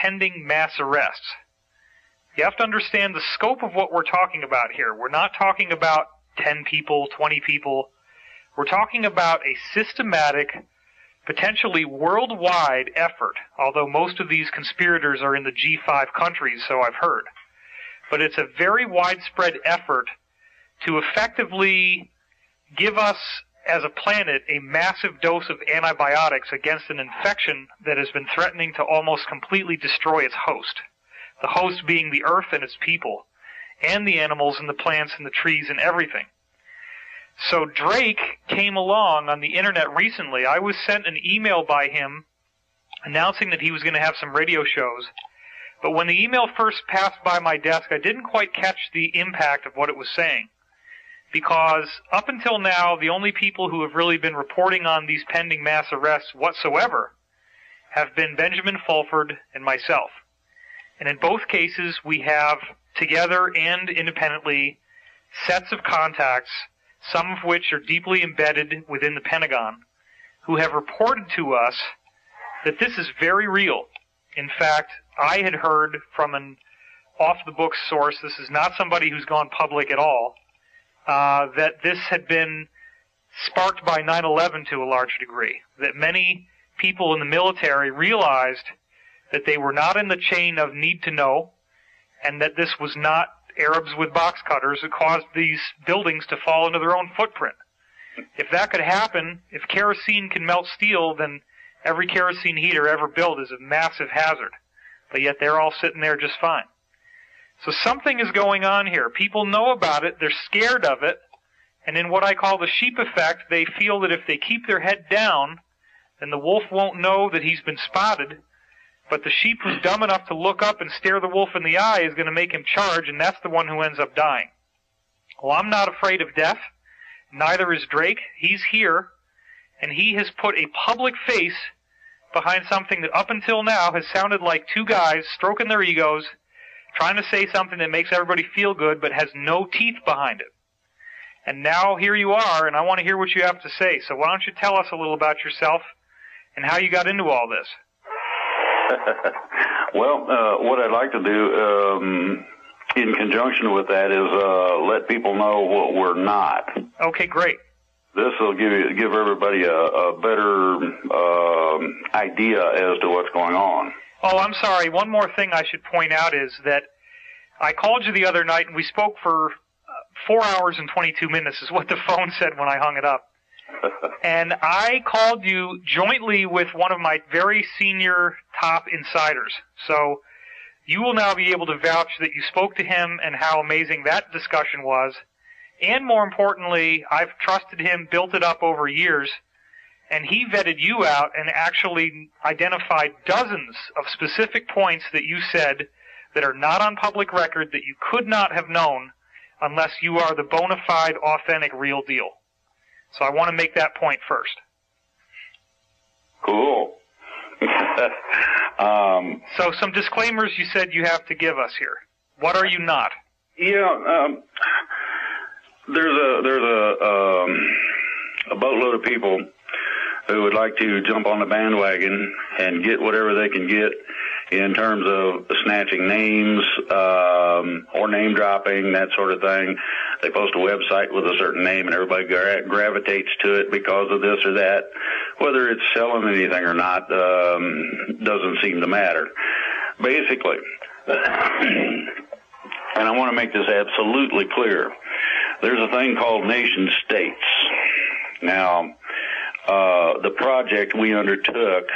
pending mass arrests. You have to understand the scope of what we're talking about here. We're not talking about 10 people, 20 people. We're talking about a systematic, potentially worldwide effort, although most of these conspirators are in the G5 countries, so I've heard. But it's a very widespread effort to effectively give us, as a planet, a massive dose of antibiotics against an infection that has been threatening to almost completely destroy its host. The host being the earth and its people, and the animals and the plants and the trees and everything. So Drake came along on the internet recently. I was sent an email by him announcing that he was going to have some radio shows. But when the email first passed by my desk, I didn't quite catch the impact of what it was saying. Because up until now, the only people who have really been reporting on these pending mass arrests whatsoever have been Benjamin Fulford and myself. And in both cases, we have, together and independently, sets of contacts, some of which are deeply embedded within the Pentagon, who have reported to us that this is very real. In fact, I had heard from an off-the-books source, this is not somebody who's gone public at all, that this had been sparked by 9/11 to a large degree, that many people in the military realized that they were not in the chain of need to know, and that this was not Arabs with box cutters who caused these buildings to fall into their own footprint. If that could happen, if kerosene can melt steel, then every kerosene heater ever built is a massive hazard. But yet they're all sitting there just fine. So something is going on here. People know about it, they're scared of it, and in what I call the sheep effect, they feel that if they keep their head down, then the wolf won't know that he's been spotted, but the sheep who's dumb enough to look up and stare the wolf in the eye is going to make him charge, and that's the one who ends up dying. Well, I'm not afraid of death. Neither is Drake. He's here, and he has put a public face behind something that up until now has sounded like two guys stroking their egos, trying to say something that makes everybody feel good, but has no teeth behind it. And now here you are, and I want to hear what you have to say. So why don't you tell us a little about yourself and how you got into all this? Well, what I'd like to do in conjunction with that is let people know what we're not. Okay, great. This will give everybody a better idea as to what's going on. Oh, I'm sorry. One more thing I should point out is that I called you the other night, and we spoke for 4 hours and 22 minutes is what the phone said when I hung it up. And I called you jointly with one of my very senior top insiders. So you will now be able to vouch that you spoke to him and how amazing that discussion was. And more importantly, I've trusted him, built it up over years, and he vetted you out and actually identified dozens of specific points that you said that are not on public record that you could not have known unless you are the bona fide, authentic, real deal. So I want to make that point first. Cool. So some disclaimers you said you have to give us here. What are you not? Yeah, there's a boatload of people who would like to jump on the bandwagon and get whatever they can get in terms of snatching names or name dropping, that sort of thing. They post a website with a certain name and everybody gravitates to it because of this or that. Whether it's selling anything or not doesn't seem to matter. Basically, and I want to make this absolutely clear, there's a thing called nation states. Now, the project we undertook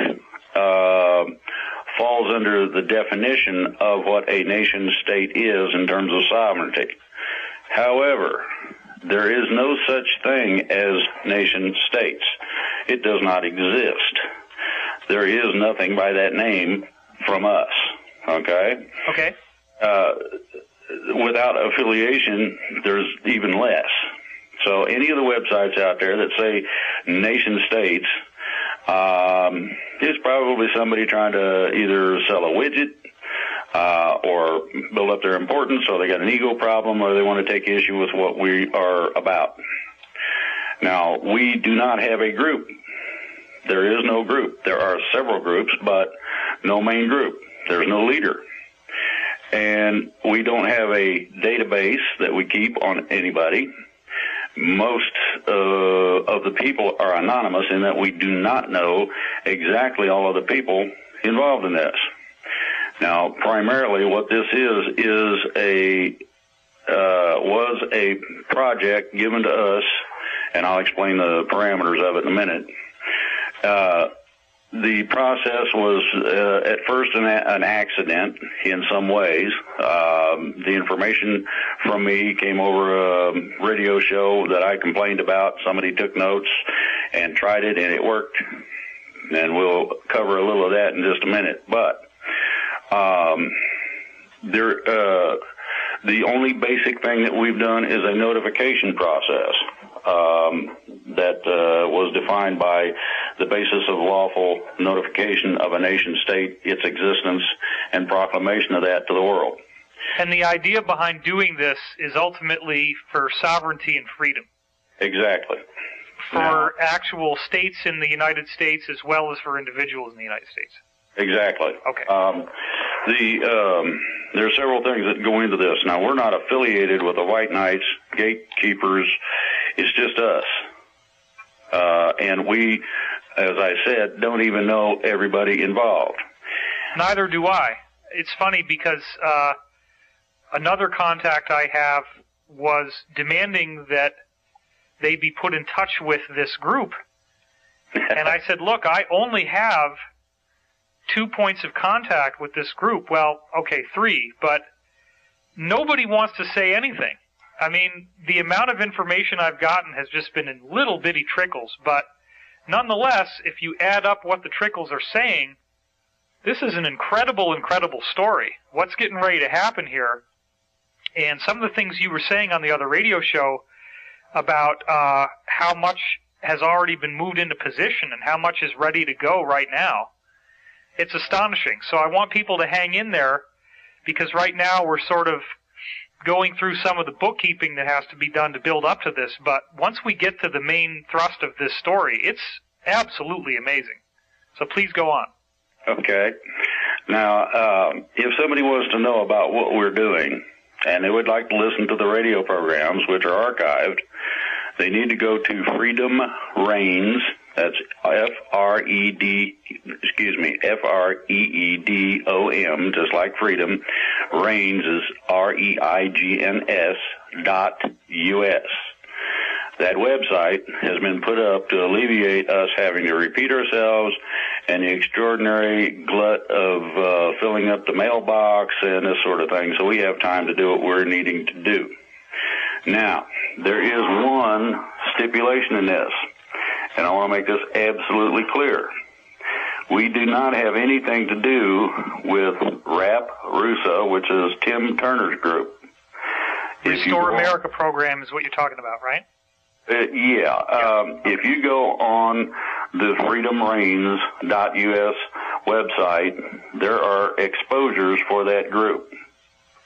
falls under the definition of what a nation state is in terms of sovereignty. However, there is no such thing as nation states. It does not exist. There is nothing by that name from us, okay? Okay. Without affiliation, there's even less. So any of the websites out there that say nation states, it's probably somebody trying to either sell a widget or build up their importance, or they got an ego problem, or they want to take issue with what we are about. Now, we do not have a group. There is no group. There are several groups, but no main group. There's no leader. And we don't have a database that we keep on anybody. Most of the people are anonymous in that we do not know exactly all of the people involved in this. Now, primarily what this was a project given to us, and I'll explain the parameters of it in a minute. The process was at first an accident in some ways. The information from me came over a radio show that I complained about. Somebody took notes and tried it, and it worked. And we'll cover a little of that in just a minute. But the only basic thing that we've done is a notification process that was defined by the basis of lawful notification of a nation state, its existence, and proclamation of that to the world. And the idea behind doing this is ultimately for sovereignty and freedom. Exactly. For actual states in the United States as well as for individuals in the United States. Exactly. Okay. There are several things that go into this. Now, we're not affiliated with the White Knights, gatekeepers. It's just us. And we, as I said, don't even know everybody involved. Neither do I. It's funny because another contact I have was demanding that they be put in touch with this group. And I said, look, I only have 2 points of contact with this group. Well, okay, 3, but nobody wants to say anything. I mean, the amount of information I've gotten has just been in little bitty trickles, but nonetheless, if you add up what the trickles are saying, this is an incredible, incredible story. What's getting ready to happen here? And some of the things you were saying on the other radio show about how much has already been moved into position and how much is ready to go right now, it's astonishing. So I want people to hang in there, because right now we're sort of going through some of the bookkeeping that has to be done to build up to this. But once we get to the main thrust of this story, it's absolutely amazing. So please go on. Okay. Now, if somebody wants to know about what we're doing, and they would like to listen to the radio programs, which are archived, they need to go to Freedom Reigns. That's Freedom, just like freedom. Reigns is REIGNS.US. That website has been put up to alleviate us having to repeat ourselves and the extraordinary glut of filling up the mailbox and this sort of thing, so we have time to do what we're needing to do. Now, there is one stipulation in this, and I want to make this absolutely clear. We do not have anything to do with RAP Rusa, which is Tim Turner's group. Restore America program is what you're talking about, right? If you go on the freedomreigns.us website, there are exposures for that group.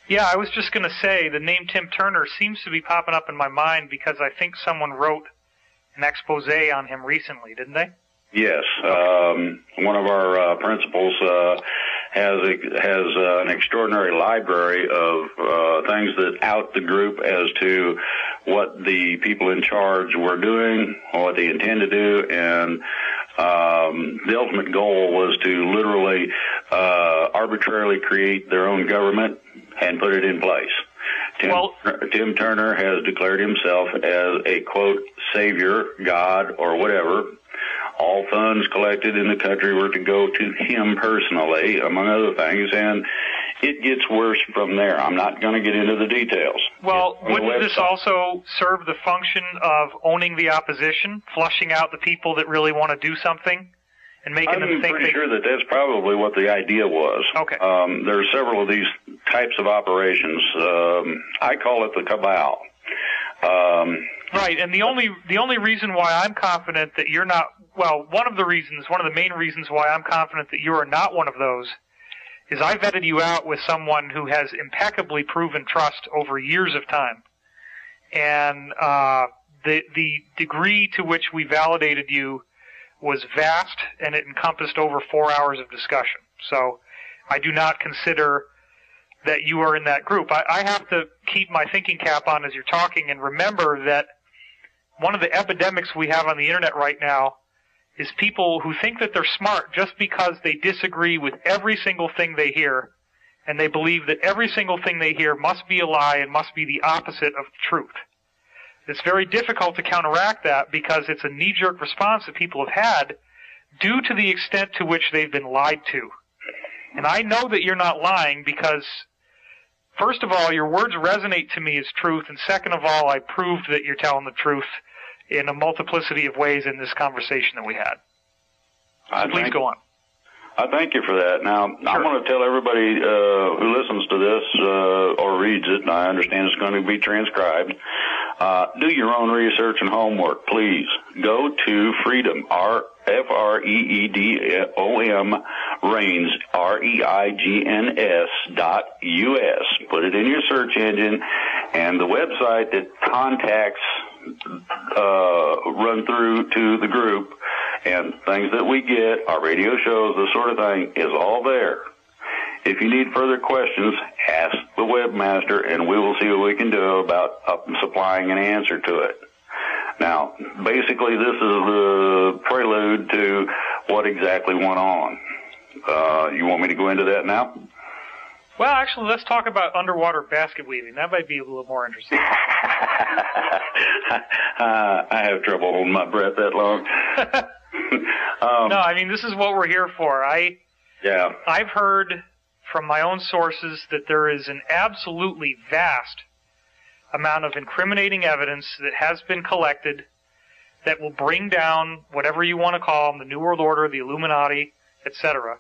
Yeah, I was just going to say the name Tim Turner seems to be popping up in my mind because I think someone wrote an expose on him recently, didn't they? Yes. One of our principals has an extraordinary library of things that out the group as to what the people in charge were doing, what they intend to do, and the ultimate goal was to literally arbitrarily create their own government and put it in place. Tim Turner has declared himself as a, quote, savior, God, or whatever. All funds collected in the country were to go to him personally, among other things, and it gets worse from there. I'm not going to get into the details. Well, wouldn't this also serve the function of owning the opposition, flushing out the people that really want to do something, and making them think? I'm pretty sure that that's probably what the idea was. Okay. There are several of these types of operations. I call it the cabal. Right, and the only reason why I'm confident that you're not, well, one of the main reasons why I'm confident that you are not one of those is I vetted you out with someone who has impeccably proven trust over years of time. And the degree to which we validated you was vast, and it encompassed over 4 hours of discussion. So I do not consider that you are in that group. I have to keep my thinking cap on as you're talking and remember that one of the epidemics we have on the internet right now is people who think that they're smart just because they disagree with every single thing they hear, and they believe that every single thing they hear must be a lie and must be the opposite of the truth. It's very difficult to counteract that because it's a knee-jerk response that people have had due to the extent to which they've been lied to. And I know that you're not lying because, first of all, your words resonate to me as truth, and second of all, I proved that you're telling the truth in a multiplicity of ways in this conversation that we had. So please go on. I thank you for that. Now, sure. I want to tell everybody who listens to this or reads it, and I understand it's going to be transcribed, do your own research and homework, please. Go to Freedom, FREEDOM, Reigns, REIGNS.US. Put it in your search engine, and the website that contacts run through to the group and things that we get, our radio shows, this sort of thing, is all there. If you need further questions, ask the webmaster, and we will see what we can do about supplying an answer to it. Now, basically, this is the prelude to what exactly went on. You want me to go into that now? Well, actually, let's talk about underwater basket weaving. That might be a little more interesting. I have trouble holding my breath that long. No, I mean, this is what we're here for. I've heard from my own sources that there is an absolutely vast amount of incriminating evidence that has been collected that will bring down whatever you want to call them, the New World Order, the Illuminati, etc.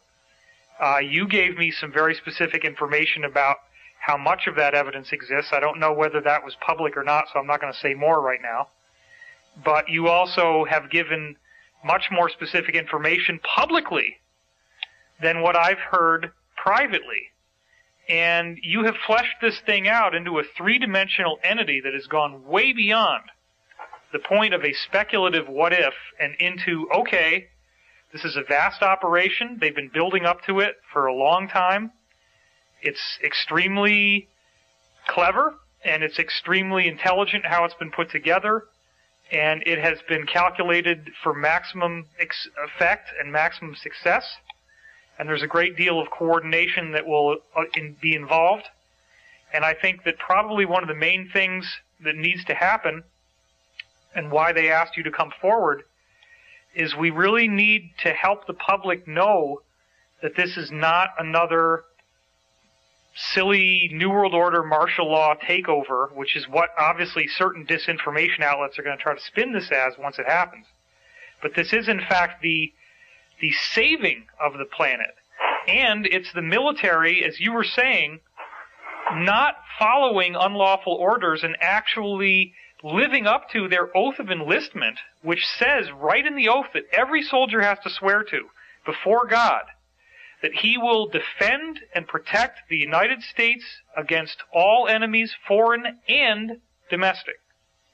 You gave me some very specific information about how much of that evidence exists. I don't know whether that was public or not, so I'm not going to say more right now. But you also have given much more specific information publicly than what I've heard privately. And you have fleshed this thing out into a three-dimensional entity that has gone way beyond the point of a speculative what if and into, okay, this is a vast operation. They've been building up to it for a long time. It's extremely clever, and it's extremely intelligent how it's been put together, and it has been calculated for maximum effect and maximum success. And there's a great deal of coordination that will be involved. And I think that probably one of the main things that needs to happen, and why they asked you to come forward, is we really need to help the public know that this is not another silly New World Order martial law takeover, which is what obviously certain disinformation outlets are going to try to spin this as once it happens. But this is in fact the saving of the planet. And it's the military, as you were saying, not following unlawful orders and actually living up to their oath of enlistment, which says right in the oath that every soldier has to swear to before God that he will defend and protect the United States against all enemies, foreign and domestic.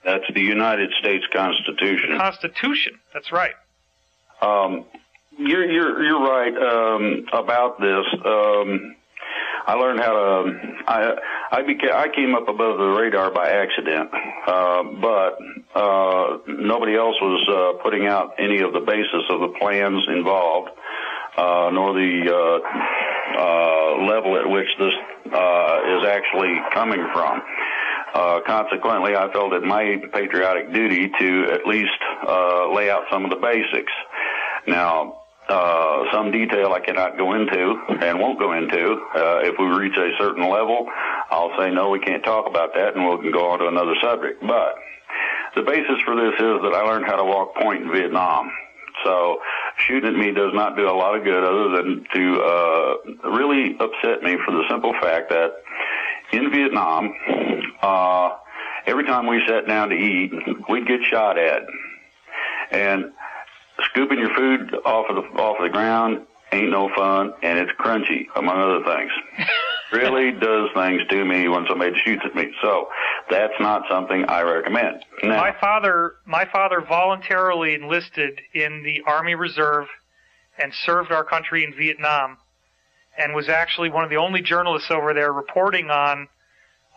That's the United States Constitution. The Constitution, that's right. You're right about this. I learned how to. I came up above the radar by accident, but nobody else was putting out any of the basis of the plans involved, nor the level at which this is actually coming from. Consequently, I felt it my patriotic duty to at least lay out some of the basics. Now, some detail I cannot go into and won't go into. If we reach a certain level, I'll say, no, we can't talk about that, and we can go on to another subject. But the basis for this is that I learned how to walk point in Vietnam. So shooting at me does not do a lot of good other than to really upset me for the simple fact that in Vietnam, every time we sat down to eat, we'd get shot at. And scooping your food off of the ground ain't no fun, and it's crunchy, among other things. Really does things to me when somebody shoots at me. So that's not something I recommend. Now, my father voluntarily enlisted in the Army Reserve and served our country in Vietnam. and was actually one of the only journalists over there reporting on,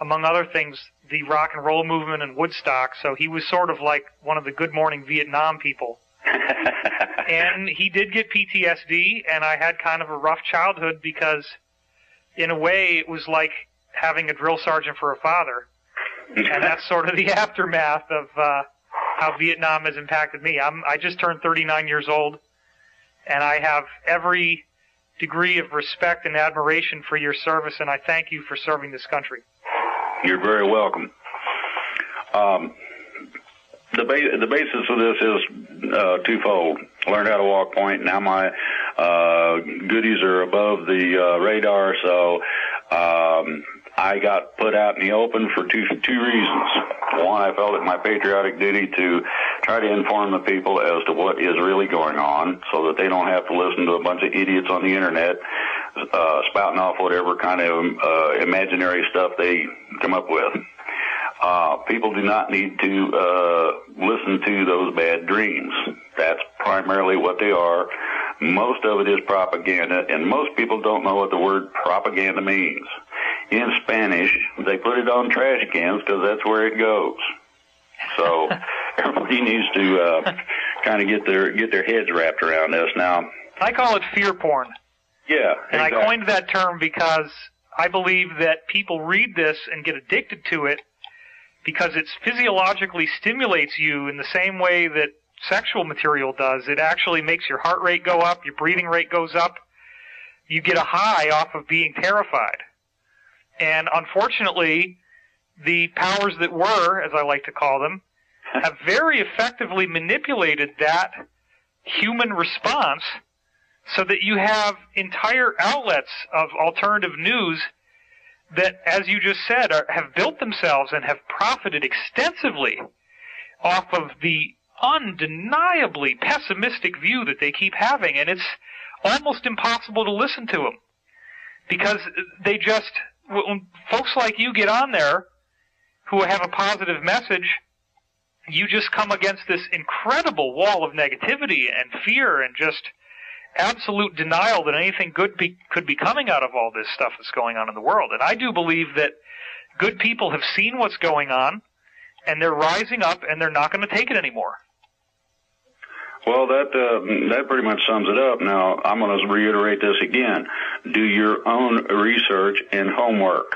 among other things, the rock and roll movement in Woodstock. So he was sort of like one of the Good Morning Vietnam people. And he did get PTSD, and I had kind of a rough childhood because, in a way, it was like having a drill sergeant for a father. And that's sort of the aftermath of how Vietnam has impacted me. I just turned 39 years old, and I have every degree of respect and admiration for your service, and I thank you for serving this country. You're very welcome. The basis of this is twofold. Learned how to walk point. Now my goodies are above the radar, so I got put out in the open for two reasons. One, I felt it my patriotic duty to try to inform the people as to what is really going on so that they don't have to listen to a bunch of idiots on the internet spouting off whatever kind of imaginary stuff they come up with. People do not need to listen to those bad dreams. That's primarily what they are. Most of it is propaganda, and most people don't know what the word propaganda means. In Spanish, they put it on trash cans because that's where it goes. So everybody needs to kind of get their heads wrapped around this. Now, I call it fear porn. Yeah, and exactly. I coined that term because I believe that people read this and get addicted to it because it physiologically stimulates you in the same way that sexual material does. It actually makes your heart rate go up, your breathing rate goes up. You get a high off of being terrified. And unfortunately, the powers that were, as I like to call them, have very effectively manipulated that human response so that you have entire outlets of alternative news that, as you just said, have built themselves and have profited extensively off of the undeniably pessimistic view that they keep having. And it's almost impossible to listen to them because they just, when folks like you get on there who have a positive message, you just come against this incredible wall of negativity and fear and just absolute denial that anything good could be coming out of all this stuff that's going on in the world. And I do believe that good people have seen what's going on, and they're rising up, and they're not going to take it anymore. Well, that pretty much sums it up. Now, I'm going to reiterate this again. Do your own research and homework.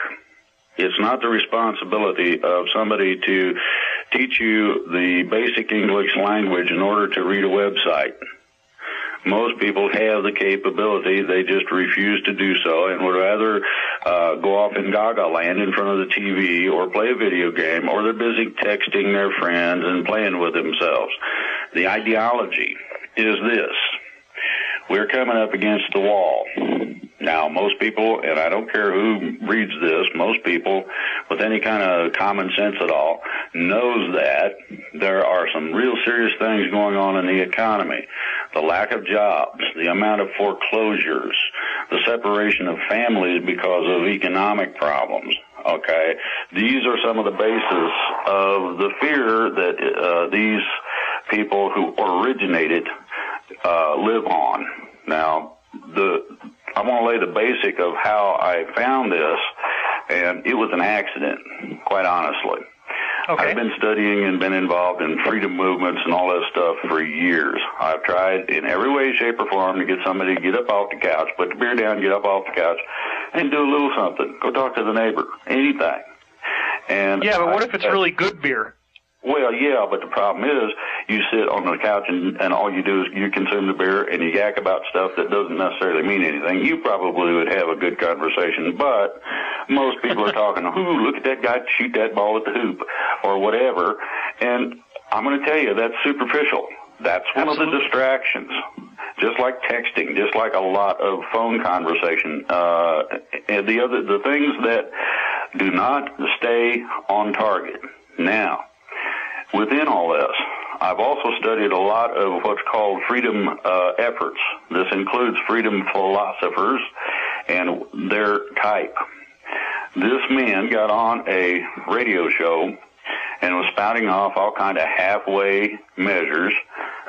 It's not the responsibility of somebody to teach you the basic English language in order to read a website. Most people have the capability, they just refuse to do so and would rather go off in gaga land in front of the TV or play a video game, or they're busy texting their friends and playing with themselves. The ideology is this. We're coming up against the wall. Now, most people, and I don't care who reads this, most people with any kind of common sense at all knows that there are some real serious things going on in the economy. The lack of jobs, the amount of foreclosures, the separation of families because of economic problems. Okay, these are some of the basis of the fear that these people who originated live on. Now, I want to lay the basic of how I found this, and it was an accident, quite honestly. Okay. I've been studying and been involved in freedom movements and all that stuff for years. I've tried in every way, shape, or form to get somebody to get up off the couch, put the beer down, get up off the couch, and do a little something. Go talk to the neighbor, anything. And yeah, but what if it's really good beer? Well, yeah, but the problem is you sit on the couch and all you do is you consume the beer and you yak about stuff that doesn't necessarily mean anything. You probably would have a good conversation, but most people are talking, ooh, look at that guy shoot that ball at the hoop or whatever. And I'm going to tell you, that's superficial. That's one of the distractions. Just like texting, just like a lot of phone conversation. And the things that do not stay on target. Now, within all this, I've also studied a lot of what's called freedom efforts. This includes freedom philosophers and their type. This man got on a radio show and was spouting off all kind of halfway measures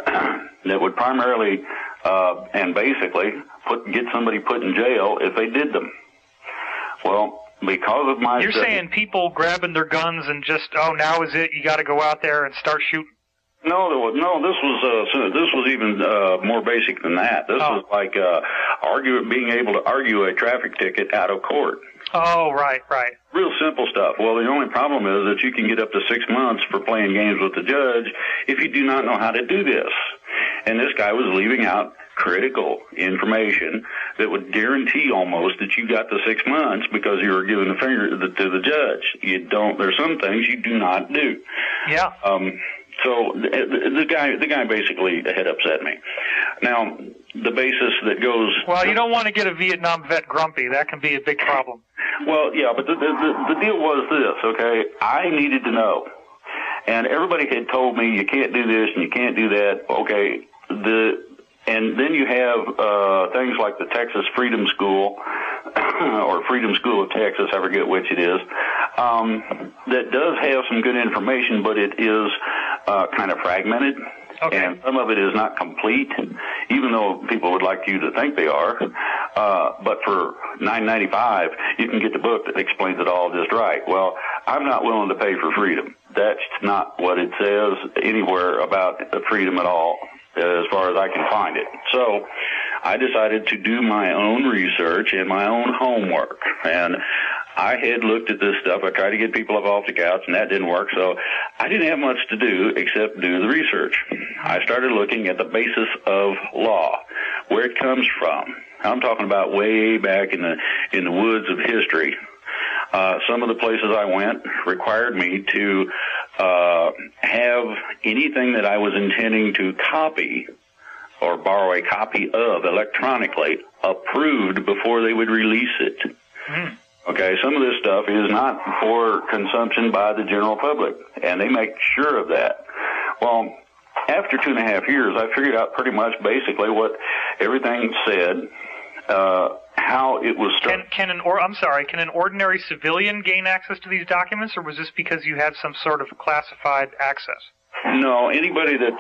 that would primarily and basically get somebody put in jail if they did them. Well, because of my... You're saying people grabbing their guns and just, now is it, you got to go out there and start shooting? No, this was even more basic than that. This was like being able to argue a traffic ticket out of court. Oh, right. Real simple stuff. Well, the only problem is that you can get up to 6 months for playing games with the judge if you do not know how to do this. And this guy was leaving out critical information that would guarantee almost that you got the 6 months because you were giving the finger to the judge. There's some things you do not do. Yeah. So the guy basically had upset me. Now, the basis that goes... Well, you don't want to get a Vietnam vet grumpy. That can be a big problem. Well, yeah, but the deal was this, okay? I needed to know. And everybody had told me you can't do this and you can't do that. Okay, and then you have things like the Texas Freedom School or Freedom School of Texas, I forget which it is, that does have some good information, but it is kind of fragmented. Okay. And some of it is not complete, even though people would like you to think they are. But for $9.95, you can get the book that explains it all just right. Well, I'm not willing to pay for freedom. That's not what it says anywhere about freedom at all, as far as I can find it. So I decided to do my own research and my own homework. And I had looked at this stuff. I tried to get people up off the couch, and that didn't work. So I didn't have much to do except do the research. I started looking at the basis of law, where it comes from. I'm talking about way back in the woods of history. Some of the places I went required me to have anything that I was intending to copy or borrow a copy of electronically approved before they would release it. Okay, some of this stuff is not for consumption by the general public, and they make sure of that. Well, after 2.5 years, I figured out pretty much basically what everything said, how it was structured. Can an ordinary civilian gain access to these documents, or was this because you had some sort of classified access? No, anybody that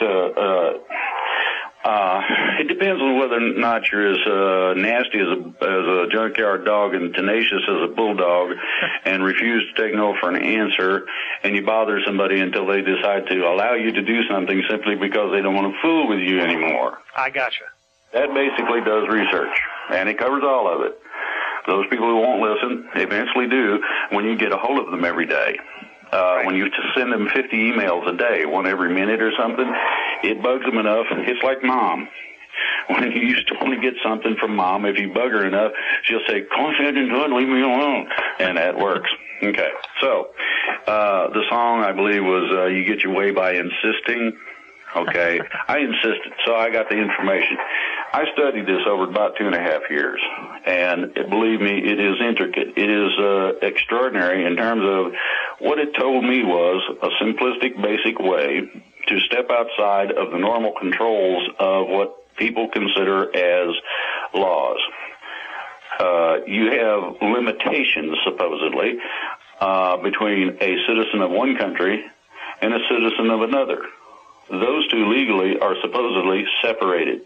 it depends on whether or not you're as nasty as a junkyard dog and tenacious as a bulldog and refuse to take no for an answer, and you bother somebody until they decide to allow you to do something simply because they don't want to fool with you anymore. I gotcha. That basically does research, and it covers all of it. Those people who won't listen eventually do when you get a hold of them every day. When you just send them 50 emails a day, one every minute or something, it bugs them enough. It's like Mom. When you used to want to get something from Mom, if you bug her enough, she'll say, "Concentrate into it, leave me alone." And that works. Okay. So, the song, I believe, was You Get Your Way by Insisting. Okay. I insisted, so I got the information. I studied this over about 2.5 years, and believe me, it is intricate. It is extraordinary in terms of what it told me was a simplistic, basic way to step outside of the normal controls of what people consider as laws. You have limitations, supposedly, between a citizen of one country and a citizen of another. Those two legally are supposedly separated.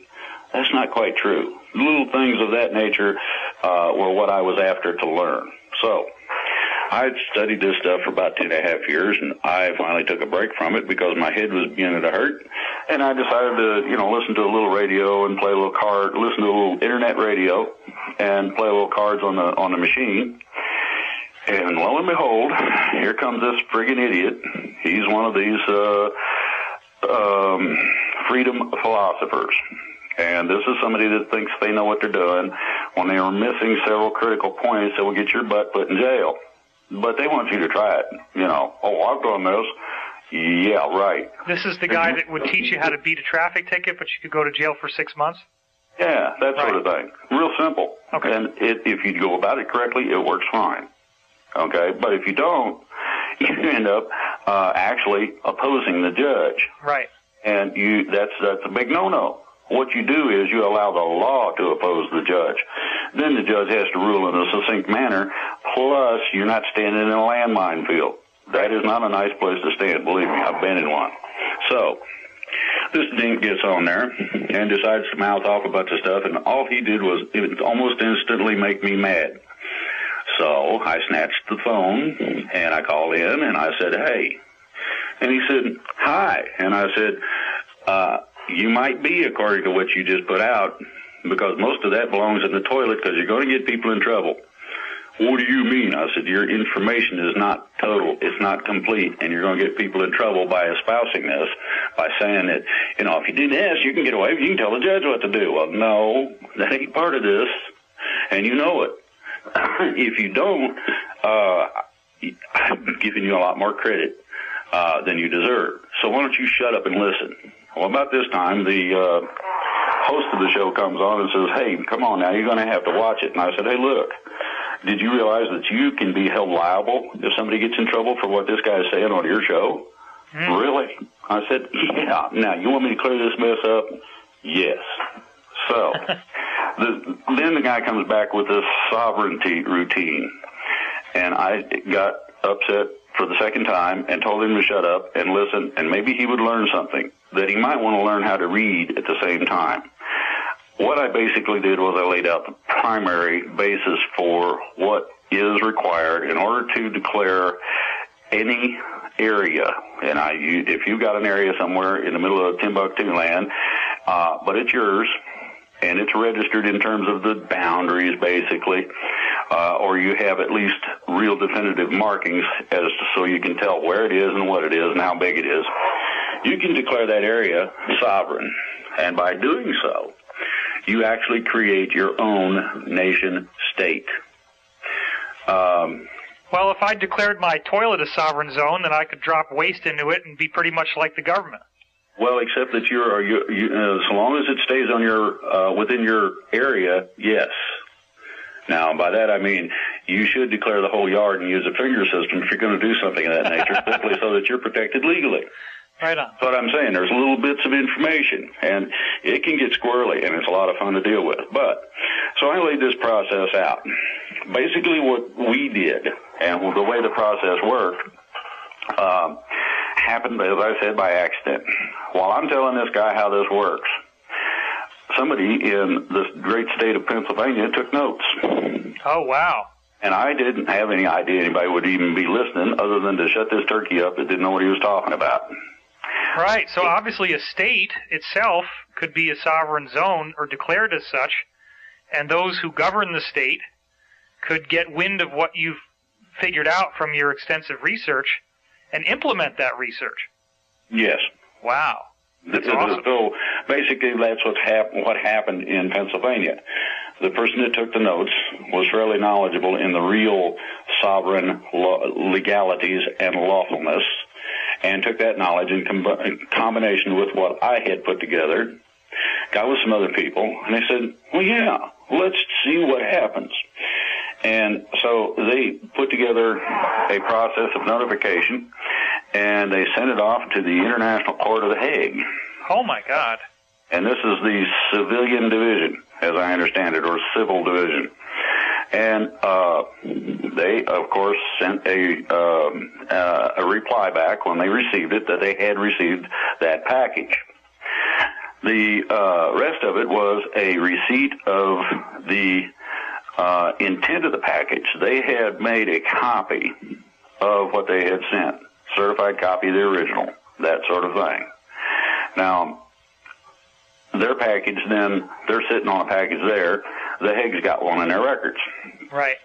That's not quite true. Little things of that nature were what I was after to learn. So I'd studied this stuff for about 2.5 years, and I finally took a break from it because my head was beginning to hurt. And I decided to, listen to a little radio and play a little card, listen to a little internet radio and play a little cards on the machine. And lo and behold, here comes this friggin' idiot. He's one of these freedom philosophers. And this is somebody that thinks they know what they're doing. When they are missing several critical points, they will get your butt put in jail. But they want you to try it. I've done this. Yeah, right. This is the guy that would teach you how to beat a traffic ticket, but you could go to jail for 6 months? Yeah, that sort of thing. Real simple. Okay. And if you go about it correctly, it works fine. Okay? But if you don't, you end up actually opposing the judge. Right. And that's a big no-no. What you do is you allow the law to oppose the judge. Then the judge has to rule in a succinct manner, plus you're not standing in a landmine field. That is not a nice place to stand, believe me. I've been in one. So this dink gets on there and decides to mouth off a bunch of stuff, and all he did was almost instantly make me mad. So I snatched the phone, and I called in, and I said, hey. And he said, hi. And I said, you might be, according to what you just put out, because most of that belongs in the toilet because you're going to get people in trouble. What do you mean? I said, your information is not total. It's not complete, and you're going to get people in trouble by espousing this, by saying that, if you do this, you can get away. You can tell the judge what to do. Well, no, that ain't part of this, and you know it. If you don't, I'm giving you a lot more credit than you deserve. So why don't you shut up and listen? Well, about this time, the host of the show comes on and says, hey, come on now, you're going to have to watch it. And I said, hey, look, did you realize that you can be held liable if somebody gets in trouble for what this guy is saying on your show? Really? I said, yeah. Now, you want me to clear this mess up? Yes. So then the guy comes back with this sovereignty routine, and I got upset for the second time and told him to shut up and listen, and maybe he would learn something, that he might want to learn how to read at the same time. What I basically did was I laid out the primary basis for what is required in order to declare any area. And if you've got an area somewhere in the middle of Timbuktu land, but it's yours, and it's registered in terms of the boundaries, basically, or you have at least real definitive markings so you can tell where it is and what it is and how big it is, you can declare that area sovereign. And by doing so, you actually create your own nation state. Well, if I declared my toilet a sovereign zone, then I could drop waste into it and be pretty much like the government. Well, except that so long as it stays on your within your area, yes. Now, by that I mean you should declare the whole yard and use a finger system if you're going to do something of that nature, simply so that you're protected legally. Right on. That's what I'm saying. There's little bits of information, and it can get squirrely, and it's a lot of fun to deal with. But, so I laid this process out. Basically what we did, and the way the process worked, happened, as I said, by accident. While I'm telling this guy how this works, somebody in this great state of Pennsylvania took notes. Oh, wow. And I didn't have any idea anybody would even be listening other than to shut this turkey up that didn't know what he was talking about. Right, so obviously a state itself could be a sovereign zone or declared as such, and those who govern the state could get wind of what you've figured out from your extensive research and implement that research. Yes. Wow. That's awesome. So basically that's what happened in Pennsylvania. The person that took the notes was fairly knowledgeable in the real sovereign legalities and lawfulness, and took that knowledge in combination with what I had put together, got with some other people, and they said, well, yeah, let's see what happens. And so they put together a process of notification, and they sent it off to the International Court of The Hague. Oh, my God. And this is the civilian division, as I understand it, or civil division. And they, of course, sent a reply back when they received it that they had received that package. The rest of it was a receipt of the intent of the package. They had made a copy of what they had sent, certified copy of the original, that sort of thing. Now, their package then, they're sitting on a package there. The Hague's got one in their records. Right.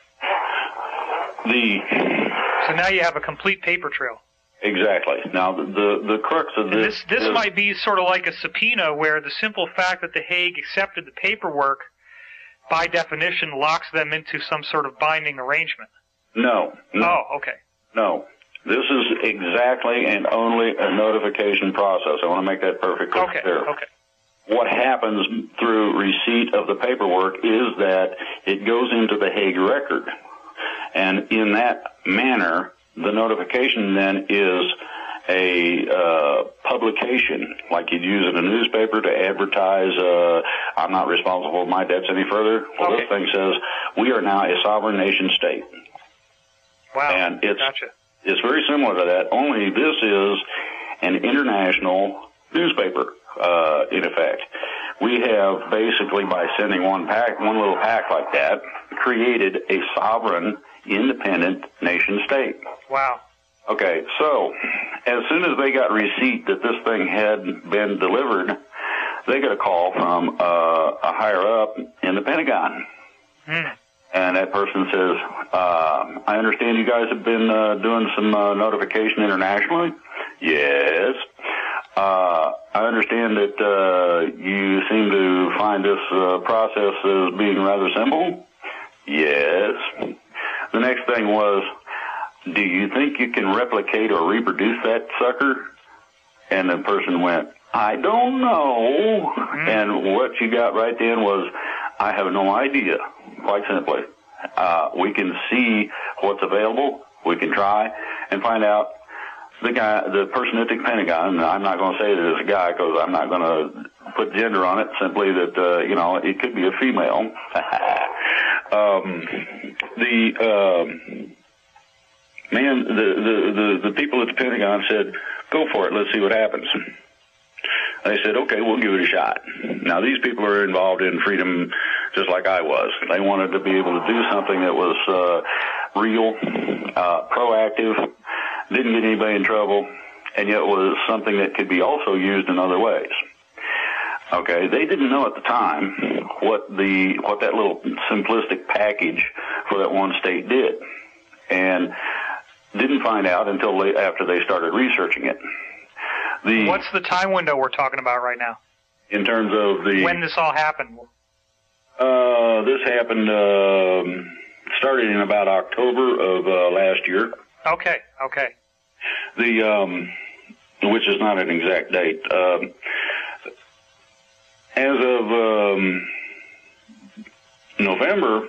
So now you have a complete paper trail. Exactly. Now, the crux of this might be sort of like a subpoena where the simple fact that the Hague accepted the paperwork, by definition, locks them into some sort of binding arrangement. No. Oh, okay. No. This is exactly and only a notification process. I want to make that perfectly clear. Okay. What happens through receipt of the paperwork is that it goes into the Hague record. And in that manner, the notification then is a publication, like you'd use in a newspaper to advertise, I'm not responsible for my debts any further. Well, okay. This thing says, we are now a sovereign nation state. Wow, and gotcha. It's very similar to that, only this is an international newspaper, in effect. We have basically, by sending one little pack like that, created a sovereign, independent nation-state. Wow. Okay, so as soon as they got receipt that this thing had been delivered, they got a call from a higher-up in the Pentagon. And that person says, I understand you guys have been doing some notification internationally? Yes. I understand that you seem to find this process as being rather simple? Yes. The next thing was, do you think you can replicate or reproduce that sucker? And the person went, I don't know. And what you got right then was, I have no idea, quite simply. We can see what's available. We can try and find out. The person at the Pentagon, I'm not going to say that it's a guy because I'm not going to put gender on it, simply that, it could be a female. The people at the Pentagon said, go for it, let's see what happens. They said, okay, we'll give it a shot. Now, these people are involved in freedom just like I was. They wanted to be able to do something that was real, proactive, didn't get anybody in trouble, and yet was something that could be also used in other ways. Okay, they didn't know at the time what that little simplistic package for that one state did, and didn't find out until after they started researching it. What's the time window we're talking about right now? In terms of when this all happened? This happened, started in about October of last year. Okay. Which is not an exact date. As of November,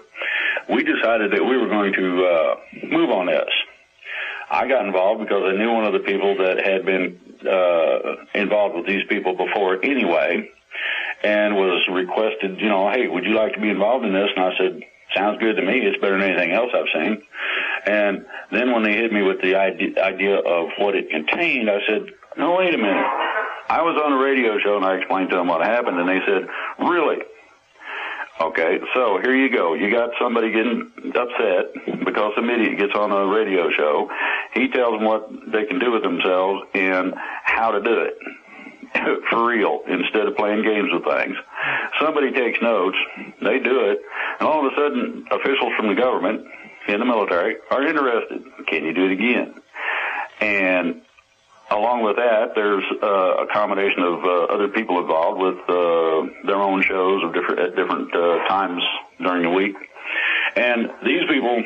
we decided that we were going to move on this. I got involved because I knew one of the people that had been involved with these people before anyway, and was requested, hey, would you like to be involved in this? And I said, sounds good to me. It's better than anything else I've seen. And then when they hit me with the idea of what it contained, I said, no, wait a minute. I was on a radio show and I explained to them what happened, and they said, really? Okay, so here you go. You got somebody getting upset because some idiot gets on a radio show. He tells them what they can do with themselves and how to do it for real instead of playing games with things. Somebody takes notes, they do it, and all of a sudden officials from the government in the military are interested. Can you do it again? And along with that, there's a combination of other people involved with their own shows at different times during the week. And these people,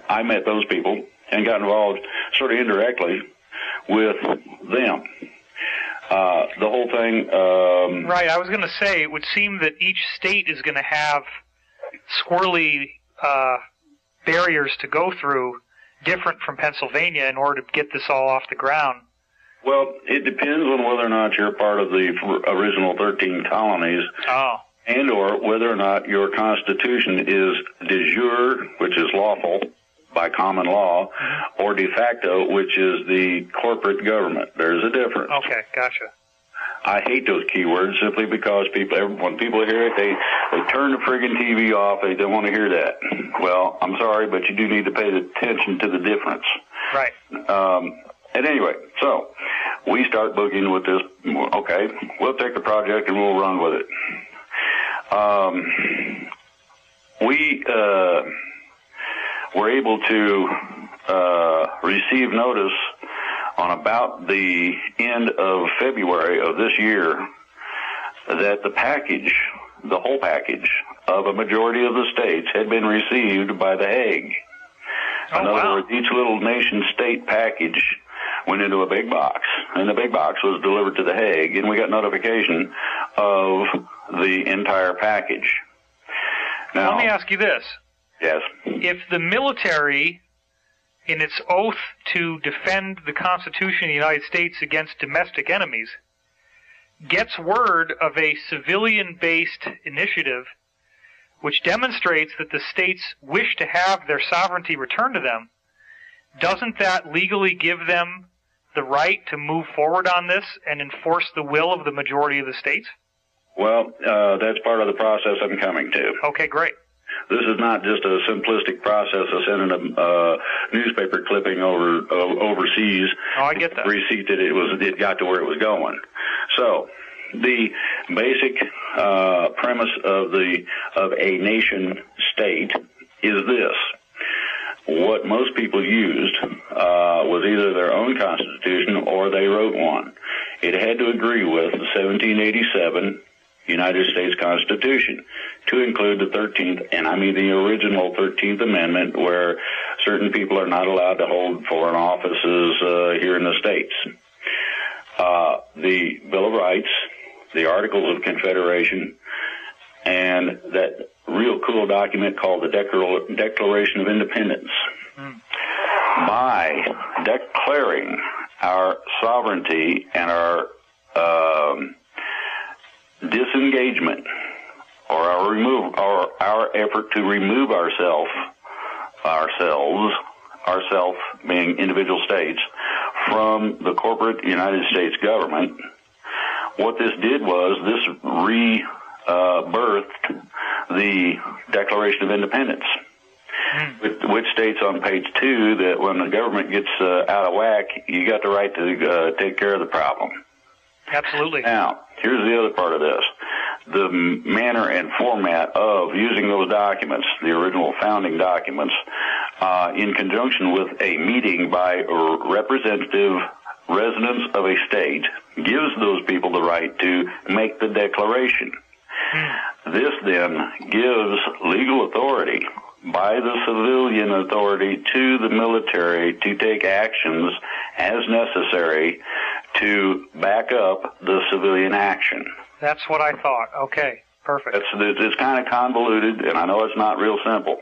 I met those people and got involved sort of indirectly with them. The whole thing... right, I was going to say, it would seem that each state is going to have squirrely barriers to go through, different from Pennsylvania, in order to get this all off the ground. Well, it depends on whether or not you're part of the original 13 colonies, and or whether or not your constitution is de jure, which is lawful by common law, or de facto, which is the corporate government. There's a difference. Okay, gotcha. I hate those keywords simply because when people hear it, they turn the friggin' TV off. They don't want to hear that. Well, I'm sorry, but you do need to pay attention to the difference. Right. At any rate, so we start boogieing with this. Okay, we'll take the project and we'll run with it. We were able to receive notice on about the end of February of this year that the whole package of a majority of the states had been received by The Hague. In other words, each little nation-state package went into a big box, and the big box was delivered to The Hague, and we got notification of the entire package. Now, let me ask you this. Yes. If the military, in its oath to defend the Constitution of the United States against domestic enemies, gets word of a civilian-based initiative which demonstrates that the states wish to have their sovereignty returned to them, doesn't that legally give them the right to move forward on this and enforce the will of the majority of the states? Well, that's part of the process I'm coming to. Okay, great. This is not just a simplistic process of sending a newspaper clipping overseas. Oh, I get that. Receipt that it got to where it was going. So the basic premise of a nation state is this. What most people used was either their own constitution or they wrote one. It had to agree with the 1787 United States Constitution to include the 13th, and I mean the original 13th Amendment, where certain people are not allowed to hold foreign offices here in the States. The Bill of Rights, the Articles of Confederation, and that real cool document called the Declaration of Independence. By declaring our sovereignty and our disengagement or our effort to remove ourselves being individual states, from the corporate United States government, what this did was this rebirthed the Declaration of Independence, which states on page 2 that when the government gets out of whack, you got the right to take care of the problem. Absolutely. Now, here's the other part of this. The manner and format of using those documents, the original founding documents, in conjunction with a meeting by representative residents of a state, gives those people the right to make the declaration. This then gives legal authority by the civilian authority to the military to take actions as necessary to back up the civilian action. That's what I thought. Okay, perfect. It's kind of convoluted, and I know it's not real simple,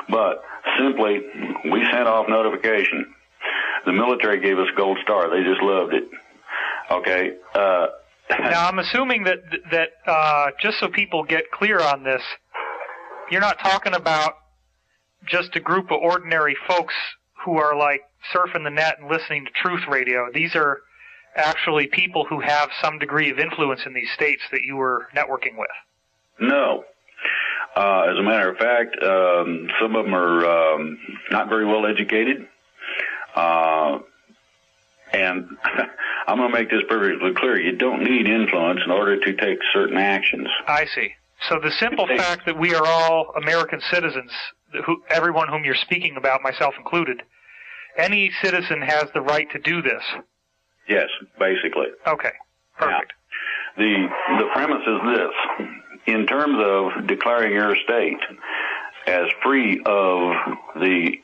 but simply, we sent off notification. The military gave us gold star. They just loved it. Okay. Now, I'm assuming that just so people get clear on this, you're not talking about just a group of ordinary folks who are like surfing the net and listening to truth radio. These are actually people who have some degree of influence in these states that you were networking with. No. As a matter of fact, some of them are not very well educated. And I'm going to make this perfectly clear. You don't need influence in order to take certain actions. I see. So the simple fact that we are all American citizens, everyone whom you're speaking about, myself included, any citizen has the right to do this. Yes, basically. Okay, perfect. Now, the premise is this. In terms of declaring your state as free of the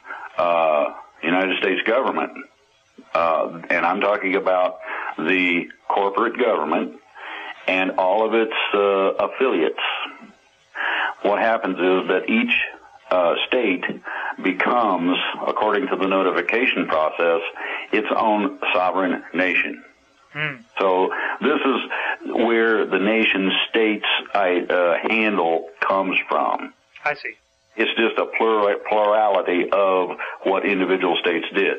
United States government, and I'm talking about the corporate government and all of its affiliates, what happens is that each state becomes, according to the notification process, its own sovereign nation. So this is where the nation states handle comes from. I see. It's just a plurality of what individual states did.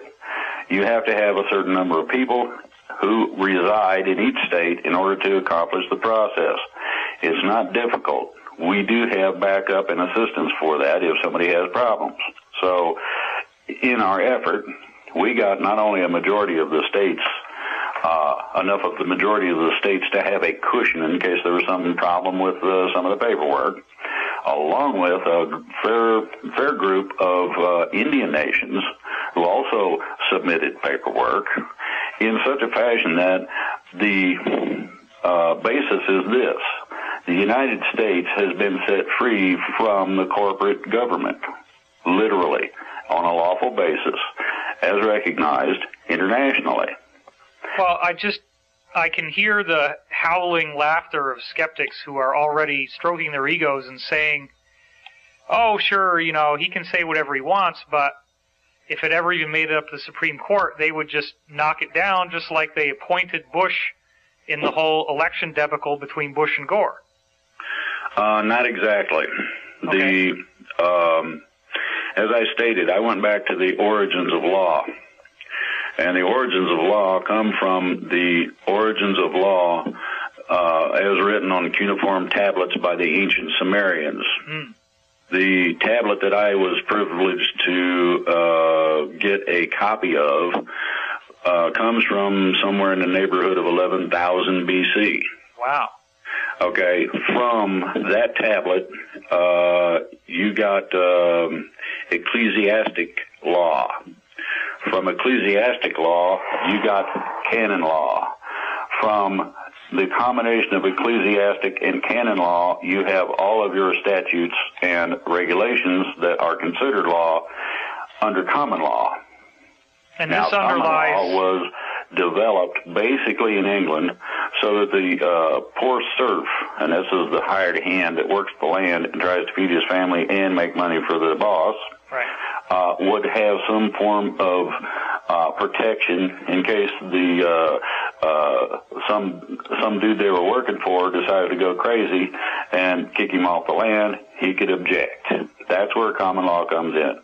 You have to have a certain number of people who reside in each state in order to accomplish the process. It's not difficult. We do have backup and assistance for that if somebody has problems. So in our effort, we got not only a majority of the states, enough of the majority of the states to have a cushion in case there was some problem with some of the paperwork, along with a fair group of Indian nations who also submitted paperwork in such a fashion that the basis is this. The United States has been set free from the corporate government, literally, on a lawful basis, as recognized internationally. Well, I can hear the howling laughter of skeptics who are already stroking their egos and saying, oh, sure, he can say whatever he wants, but if it ever even made it up to the Supreme Court, they would just knock it down, just like they appointed Bush in the whole election debacle between Bush and Gore. Not exactly. Okay. As I stated, I went back to the origins of law. And the origins of law come from the origins of law as written on cuneiform tablets by the ancient Sumerians. The tablet that I was privileged to get a copy of comes from somewhere in the neighborhood of 11,000 BC. Wow. Okay, from that tablet, you got ecclesiastic law. From ecclesiastic law, you got canon law. From the combination of ecclesiastic and canon law, you have all of your statutes and regulations that are considered law under common law. And now, this underlies... common law was developed basically in England so that the poor serf, and this is the hired hand that works the land and tries to feed his family and make money for the boss, would have some form of protection in case the some dude they were working for decided to go crazy and kick him off the land. He could object. That's where common law comes in.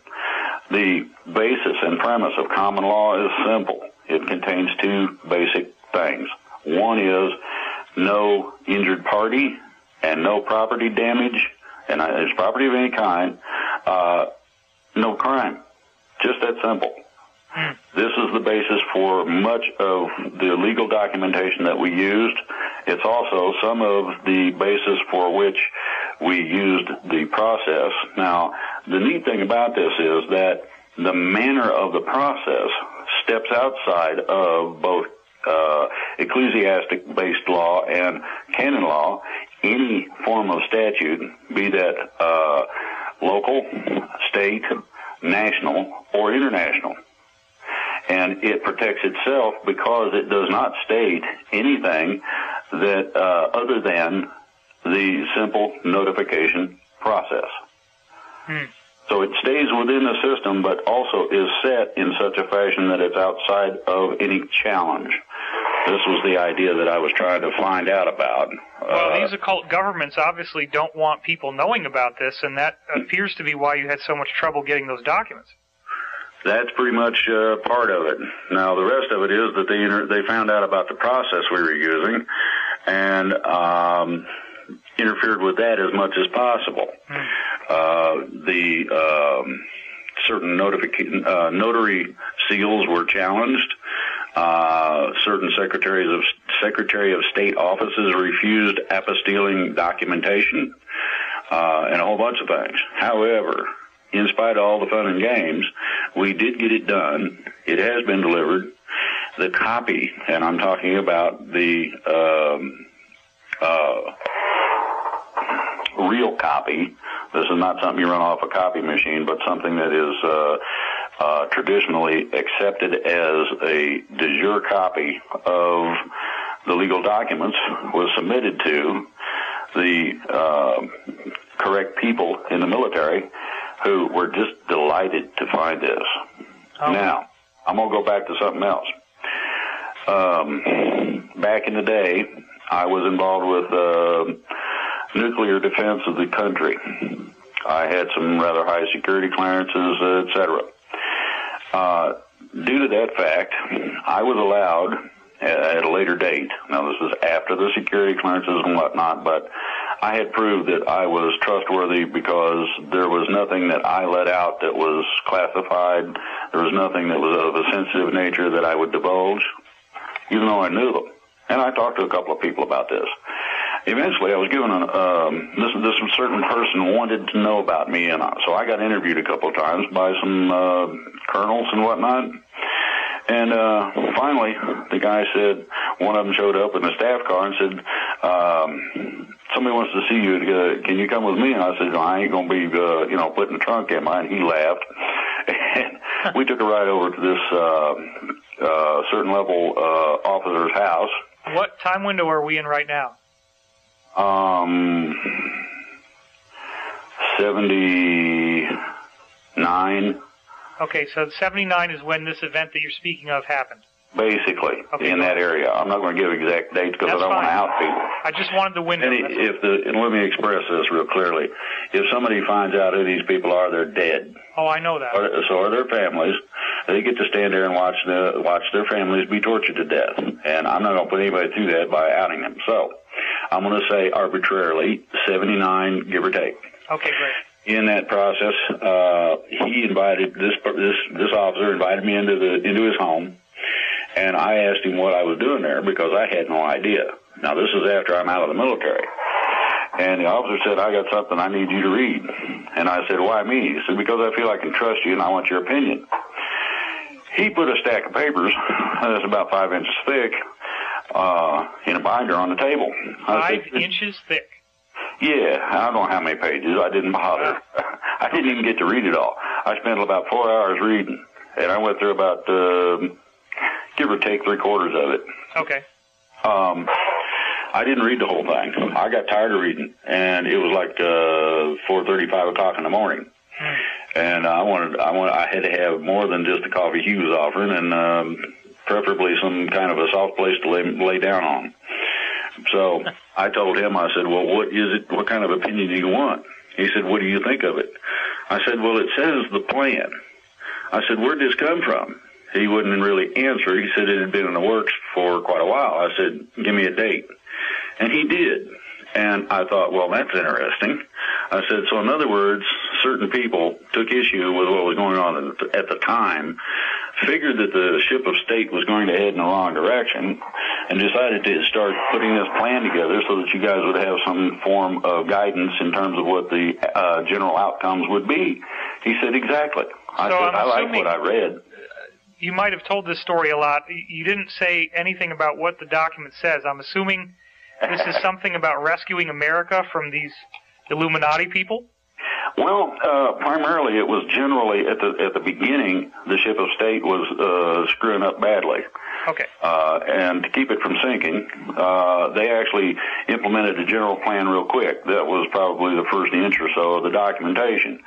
The basis and premise of common law is simple. It contains two basic things. One is no injured party and no property damage, and it's property of any kind, no crime. Just that simple. This is the basis for much of the legal documentation that we used. It's also some of the basis for which we used the process. Now, the neat thing about this is that the manner of the steps outside of both ecclesiastic-based law and canon law. Any form of statute, be that local, state, national, or international. And it protects itself because it does not state anything that other than the simple notification process. So it stays within the system, but also is set in such a fashion that it's outside of any challenge. This was the idea that I was trying to find out about. Well, these occult governments obviously don't want people knowing about this, and that appears to be why you had so much trouble getting those documents. That's pretty much part of it. Now, the rest of it is that they found out about the process we were using and interfered with that as much as possible. Certain notary seals were challenged. Certain Secretary of State offices refused apostilling documentation, and a whole bunch of things. However, in spite of all the fun and games, we did get it done. It has been delivered. The copy, and I'm talking about the real copy. This is not something you run off a copy machine, but something that is traditionally accepted as a de jure copy of the legal documents, was submitted to the correct people in the military who were just delighted to find this. Now, I'm going to go back to something else. Back in the day, I was involved with nuclear defense of the country. I had some rather high security clearances, etc. Due to that fact, I was allowed at a later date, now this was after the security clearances and whatnot, but I had proved that I was trustworthy because there was nothing that I let out that was classified. There was nothing that was of a sensitive nature that I would divulge, even though I knew them. And I talked to a couple of people about this. Eventually, I was given this certain person wanted to know about me, and so I got interviewed a couple of times by some colonels and whatnot. And finally, the guy said, one of them showed up in the staff car and said, somebody wants to see you. Can you come with me? And I said, no, I ain't going to be, putting the trunk in mine. He laughed. And we took a ride over to this certain level officer's house. What time window are we in right now? 79. Okay, so 79 is when this event that you're speaking of happened. basically, in that area. I'm not going to give exact dates because I don't want to out people. I just wanted the window. And let me express this real clearly. If somebody finds out who these people are, they're dead. Oh, I know that. So are their families. They get to stand there and watch their families be tortured to death. And I'm not going to put anybody through that by outing them. So I'm going to say arbitrarily 79, give or take. Okay, great. In that process, he invited this officer invited me into his home, and I asked him what I was doing there because I had no idea. Now this is after I'm out of the military, and the officer said, "I got something I need you to read." And I said, "Why me?" He said, "Because I feel I can trust you, and I want your opinion." He put a stack of papers that's about 5 inches thick in a binder on the table. 5 inches thick. Yeah, I don't know how many pages. I didn't bother. I didn't even get to read it all. I spent about 4 hours reading, and I went through about, give or take, 3/4 of it. Okay. I didn't read the whole thing. I got tired of reading, and it was like 4:30, 5 o'clock in the morning. And I had to have more than just the coffee he was offering, and preferably some kind of a soft place to lay down on. So I told him, I said, "Well, what is it? What kind of opinion do you want?" He said, "What do you think of it?" I said, "Well, it says the plan." I said, "Where'd this come from?" He wouldn't really answer. He said it had been in the works for quite a while. I said, "Give me a date." And he did. And I thought, well, that's interesting. I said, so in other words, certain people took issue with what was going on at the time, figured that the ship of state was going to head in the wrong direction, and decided to start putting this plan together so that you guys would have some form of guidance in terms of what the general outcomes would be. He said, exactly. I said, I like what I read. You might have told this story a lot. You didn't say anything about what the document says. I'm assuming this is something about rescuing America from these Illuminati people? Well, primarily it was generally at the beginning, the ship of state was screwing up badly. Okay. And to keep it from sinking, they actually implemented a general plan real quick. That was probably the first inch or so of the documentation.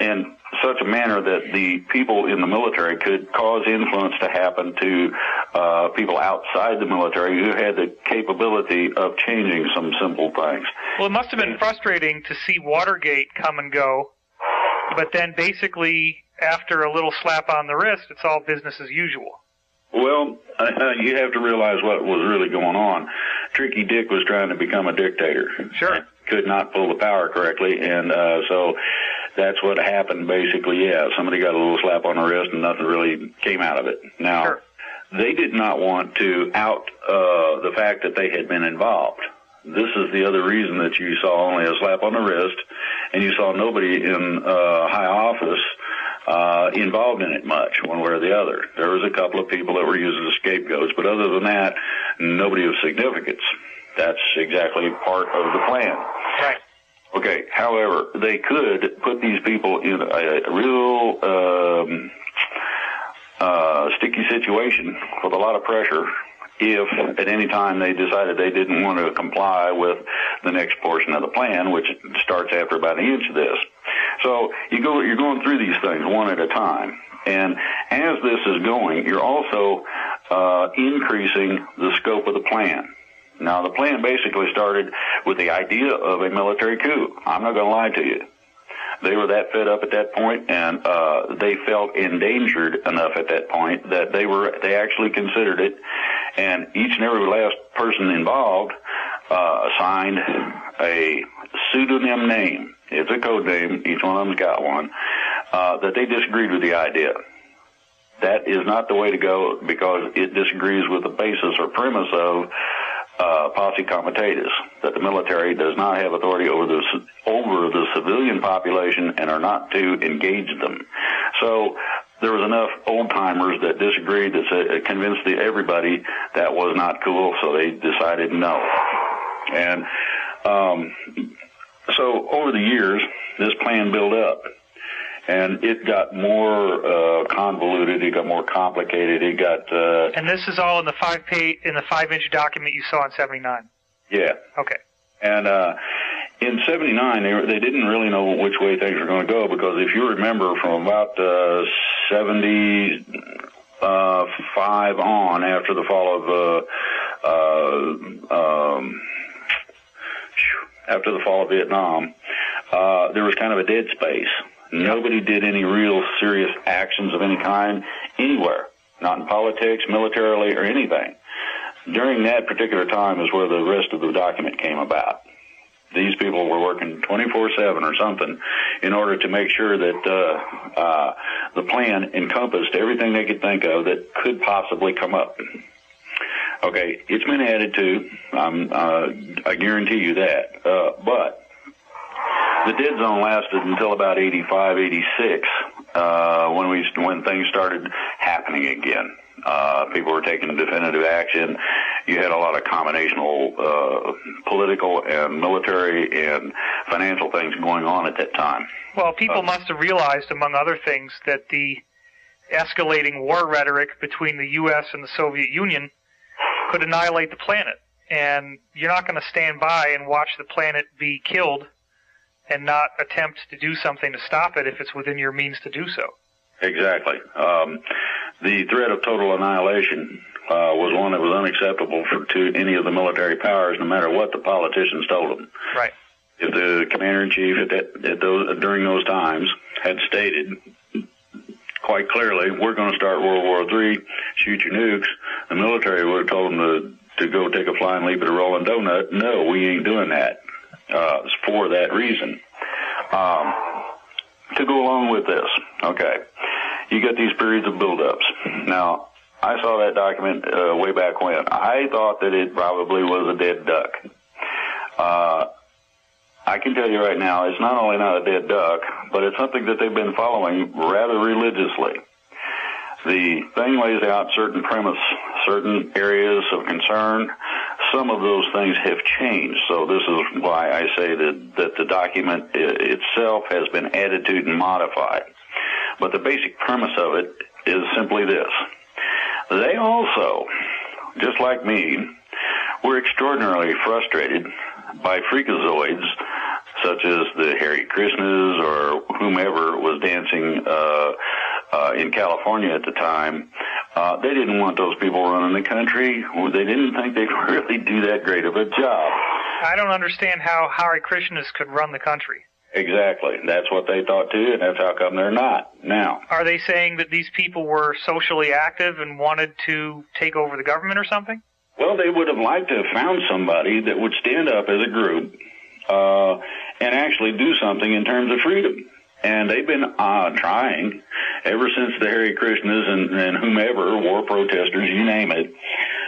In such a manner that the people in the military could cause influence to happen to people outside the military who had the capability of changing some simple things. Well, it must have been frustrating to see Watergate come and go, but then basically after a little slap on the wrist, it's all business as usual. Well, you have to realize what was really going on. Tricky Dick was trying to become a dictator. Sure. Could not pull the power correctly, and so that's what happened, basically. Yeah, somebody got a little slap on the wrist, and nothing really came out of it. Now, sure. They did not want to out the fact that they had been involved. This is the other reason that you saw only a slap on the wrist, and you saw nobody in high office involved in it much, one way or the other. There was a couple of people that were used as scapegoats, but other than that, nobody of significance. That's exactly part of the plan. Right. Okay, however, they could put these people in a real sticky situation with a lot of pressure if at any time they decided they didn't want to comply with the next portion of the plan, which starts after about an inch of this. So you're going through these things one at a time. And as this is going, you're also increasing the scope of the plan. Now, the plan basically started with the idea of a military coup. I'm not going to lie to you. They were that fed up at that point, and they felt endangered enough at that point that they actually considered it, and each and every last person involved signed a pseudonym name. It's a code name. Each one of them's got one. That they disagreed with the idea. That is not the way to go because it disagrees with the basis or premise of posse comitatus, that the military does not have authority over the civilian population and are not to engage them. So there was enough old-timers that disagreed that convinced everybody that was not cool, so they decided no. And so over the years, this plan built up. And it got more convoluted. It got more complicated. It got. And this is all in the 5-inch document you saw in '79. Yeah. Okay. And in '79, they didn't really know which way things were going to go because if you remember, from about 70 5 on, after the fall of Vietnam, there was kind of a dead space. Nobody did any real serious actions of any kind anywhere, not in politics, militarily, or anything. During that particular time is where the rest of the document came about. These people were working 24/7 or something in order to make sure that the plan encompassed everything they could think of that could possibly come up. Okay, it's been added to, I guarantee you that, but the dead zone lasted until about 85, 86, when things started happening again. People were taking definitive action. You had a lot of combinational political and military and financial things going on at that time. Well, people must have realized, among other things, that the escalating war rhetoric between the U.S. and the Soviet Union could annihilate the planet. And you're not going to stand by and watch the planet be killed and not attempt to do something to stop it if it's within your means to do so. Exactly. The threat of total annihilation was one that was unacceptable to any of the military powers, no matter what the politicians told them. Right. If the commander-in-chief during those times had stated quite clearly, we're going to start World War III, shoot your nukes, the military would have told them to go take a flying leap at a rolling donut. No, we ain't doing that. It's for that reason. To go along with this, okay, you get these periods of buildups. Now, I saw that document way back when. I thought that it probably was a dead duck. I can tell you right now, it's not only not a dead duck, but it's something that they've been following rather religiously. The thing lays out certain premise, certain areas of concern. Some of those things have changed, so this is why I say that the document itself has been added to and modified. But the basic premise of it is simply this. They also, just like me, were extraordinarily frustrated by freakazoids such as the Hare Krishnas or whomever was dancing in California at the time. They didn't want those people running the country. They didn't think they'd really do that great of a job. I don't understand how Hare Krishnas could run the country. Exactly. That's what they thought too, and that's how come they're not now. Are they saying that these people were socially active and wanted to take over the government or something? Well, they would have liked to have found somebody that would stand up as a group and actually do something in terms of freedom. And they've been trying ever since the Hare Krishnas and whomever, war protesters, you name it.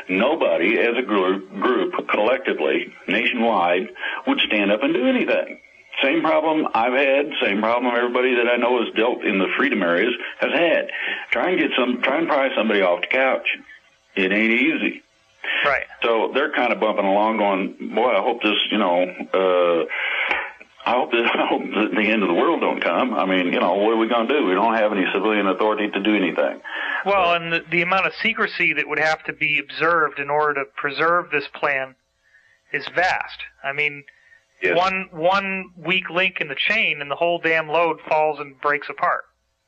Nobody as a group collectively, nationwide, would stand up and do anything. Same problem I've had, same problem everybody that I know has dealt in the freedom areas has had. Try and pry somebody off the couch. It ain't easy. Right. So they're kind of bumping along going, boy, I hope this, I hope that the end of the world don't come. I mean, what are we going to do? We don't have any civilian authority to do anything. Well, and the amount of secrecy that would have to be observed in order to preserve this plan is vast. I mean, yes. One weak link in the chain and the whole damn load falls and breaks apart.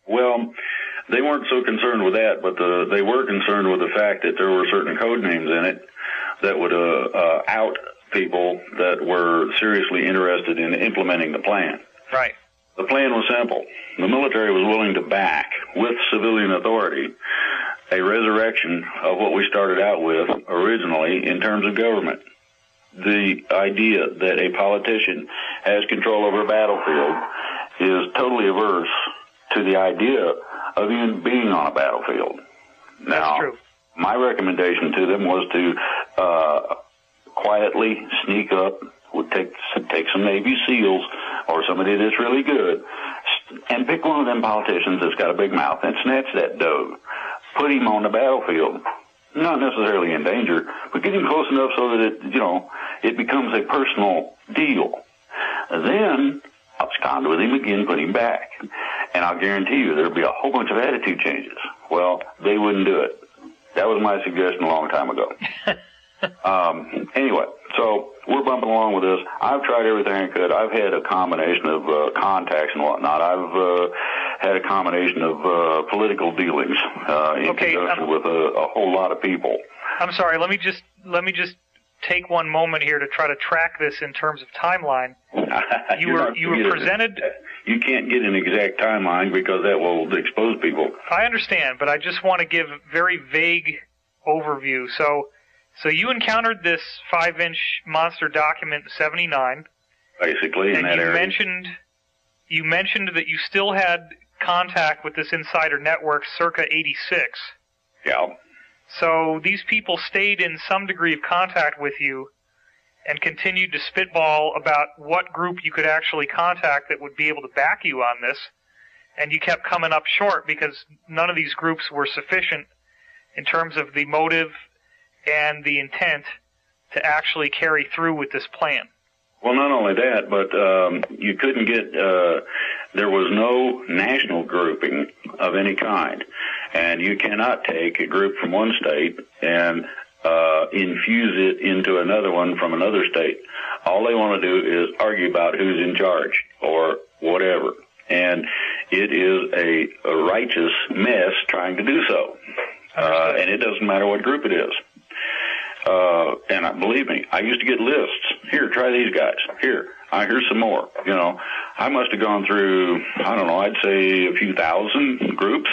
Well, they weren't so concerned with that, but they were concerned with the fact that there were certain code names in it that would out people that were seriously interested in implementing the plan. Right. The plan was simple. The military was willing to back, with civilian authority, a resurrection of what we started out with originally in terms of government. The idea that a politician has control over a battlefield is totally averse to the idea of even being on a battlefield. Now, that's true. My recommendation to them was to quietly sneak up, would take some Navy SEALs or somebody that's really good, and pick one of them politicians that's got a big mouth and snatch that dough. Put him on the battlefield. Not necessarily in danger, but get him close enough so that it becomes a personal deal. Then abscond with him again, put him back. And I'll guarantee you there'll be a whole bunch of attitude changes. Well, they wouldn't do it. That was my suggestion a long time ago. Anyway, so we're bumping along with this. I've tried everything I could. I've had a combination of contacts and whatnot. I've had a combination of political dealings in conjunction with a whole lot of people. I'm sorry. Let me just take one moment here to try to track this in terms of timeline. You were presented. You can't get an exact timeline because that will expose people. I understand, but I just want to give a very vague overview. So you encountered this 5-inch monster document in '79. Basically, in that area. You mentioned that you still had contact with this insider network circa '86. Yeah. So these people stayed in some degree of contact with you and continued to spitball about what group you could actually contact that would be able to back you on this. And you kept coming up short because none of these groups were sufficient in terms of the motive and the intent to actually carry through with this plan. Well, not only that, but you couldn't get, there was no national grouping of any kind. And you cannot take a group from one state and infuse it into another one from another state. All they want to do is argue about who's in charge or whatever. And it is a righteous mess trying to do so. And it doesn't matter what group it is. And believe me, I used to get lists. Here, try these guys. Here's some more. You know, I must have gone through, I don't know, I'd say a few thousand groups.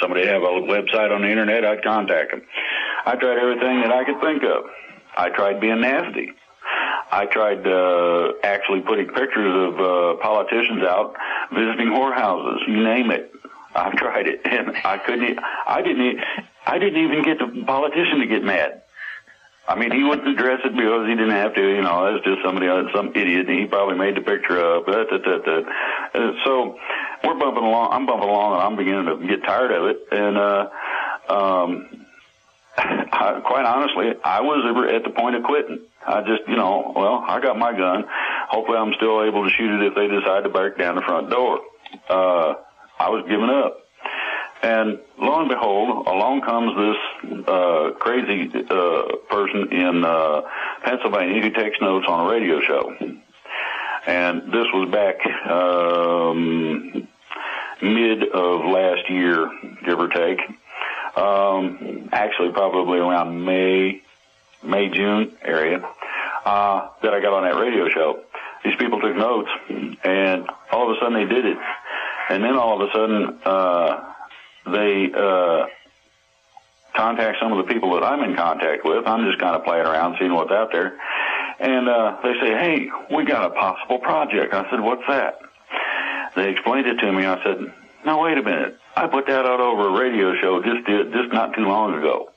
Somebody have a website on the internet, I'd contact them. I tried everything that I could think of. I tried being nasty. I tried actually putting pictures of politicians out visiting whorehouses. You name it. I've tried it, and I couldn't. I didn't even get the politician to get mad. I mean, he wouldn't address it because he didn't have to. You know, that's just some idiot, and he probably made the picture up. So we're bumping along. I'm bumping along, and I'm beginning to get tired of it. And quite honestly, I was at the point of quitting. I just, I got my gun. Hopefully, I'm still able to shoot it if they decide to break down the front door. I was giving up. And lo and behold, along comes this crazy person in Pennsylvania who takes notes on a radio show. And this was back mid of last year, give or take. Actually, probably around May, June area, that I got on that radio show. These people took notes, and all of a sudden they did it. And then all of a sudden, they contact some of the people that I'm in contact with. I'm just kind of playing around, seeing what's out there. And they say, hey, we got a possible project. I said, what's that? They explained it to me. I said, no, wait a minute. I put that out over a radio show just not too long ago.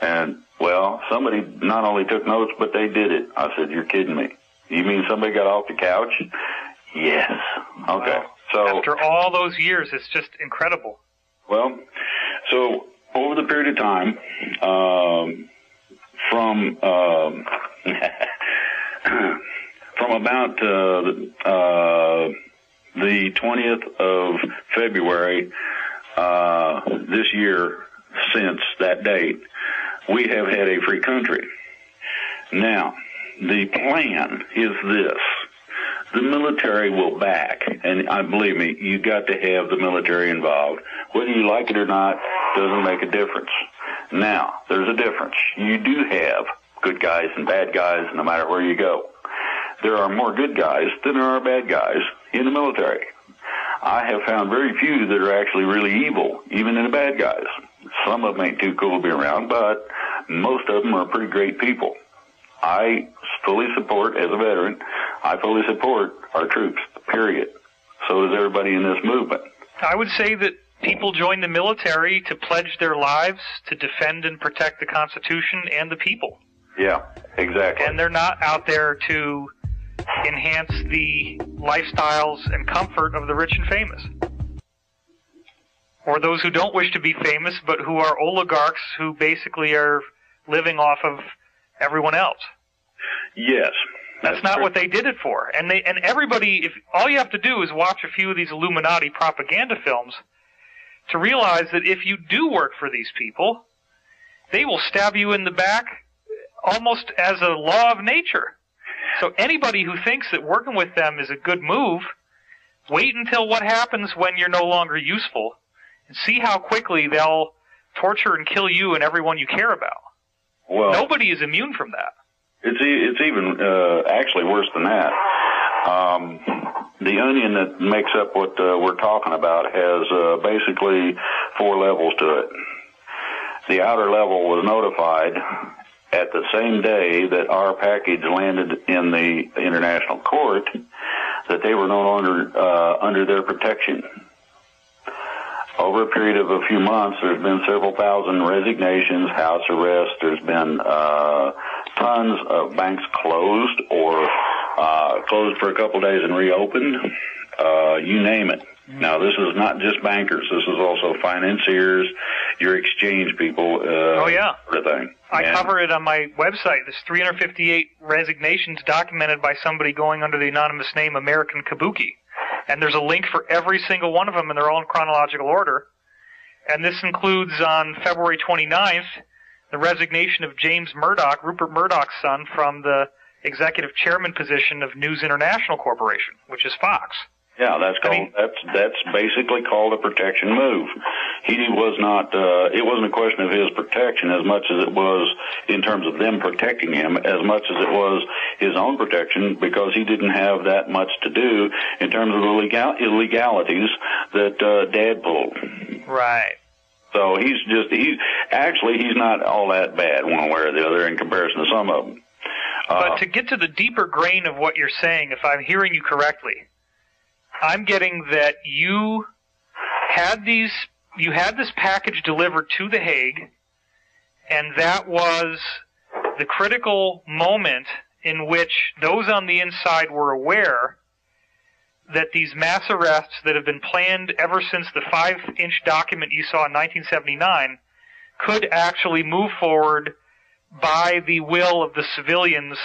And, well, somebody not only took notes, but they did it. I said, you're kidding me. You mean somebody got off the couch? Yes. Okay. Wow. So after all those years, it's just incredible. Well, so over the period of time, from about the 20th of February this year, since that date, we have had a free country. Now, the plan is this. The military will back, and believe me, you got to have the military involved. Whether you like it or not doesn't make a difference. Now, there's a difference. You do have good guys and bad guys no matter where you go. There are more good guys than there are bad guys in the military. I have found very few that are actually really evil, even in the bad guys. Some of them ain't too cool to be around, but most of them are pretty great people. I fully support, as a veteran, I fully support our troops, period. So does everybody in this movement. I would say that people join the military to pledge their lives to defend and protect the Constitution and the people. Yeah, exactly. And they're not out there to enhance the lifestyles and comfort of the rich and famous. Or those who don't wish to be famous, but who are oligarchs who basically are living off of everyone else. Yes. That's not what they did it for. And everybody, if all you have to do is watch a few of these Illuminati propaganda films to realize that if you do work for these people, they will stab you in the back almost as a law of nature. So anybody who thinks that working with them is a good move, Wait until what happens when you're no longer useful, and see how quickly they'll torture and kill you and everyone you care about. Well, nobody is immune from that. It's even actually worse than that. The onion that makes up what we're talking about has basically 4 levels to it. The outer level was notified at the same day that our package landed in the international court that they were no longer under their protection. Over a period of a few months, there's been several thousand resignations, house arrests. There's been tons of banks closed or closed for a couple of days and reopened. You name it. Now, this is not just bankers. This is also financiers, your exchange people. Oh, yeah. Everything. I cover it on my website. There's 358 resignations documented by somebody going under the anonymous name American Kabuki. And there's a link for every single one of them, and they're all in chronological order. And this includes, on February 29th, the resignation of James Murdoch, Rupert Murdoch's son, from the executive chairman position of News International Corporation, which is Fox. Yeah, that's basically called a protection move. He was not, it wasn't a question of his protection as much as it was in terms of them protecting him, as much as it was his own protection, because he didn't have that much to do in terms of the illegalities that Dad pulled. Right. So he's not all that bad one way or the other in comparison to some of them. But to get to the deeper grain of what you're saying, if I'm hearing you correctly, I'm getting that you had this package delivered to The Hague, and that was the critical moment in which those on the inside were aware that these mass arrests that have been planned ever since the 5-inch document you saw in 1979 could actually move forward by the will of the civilians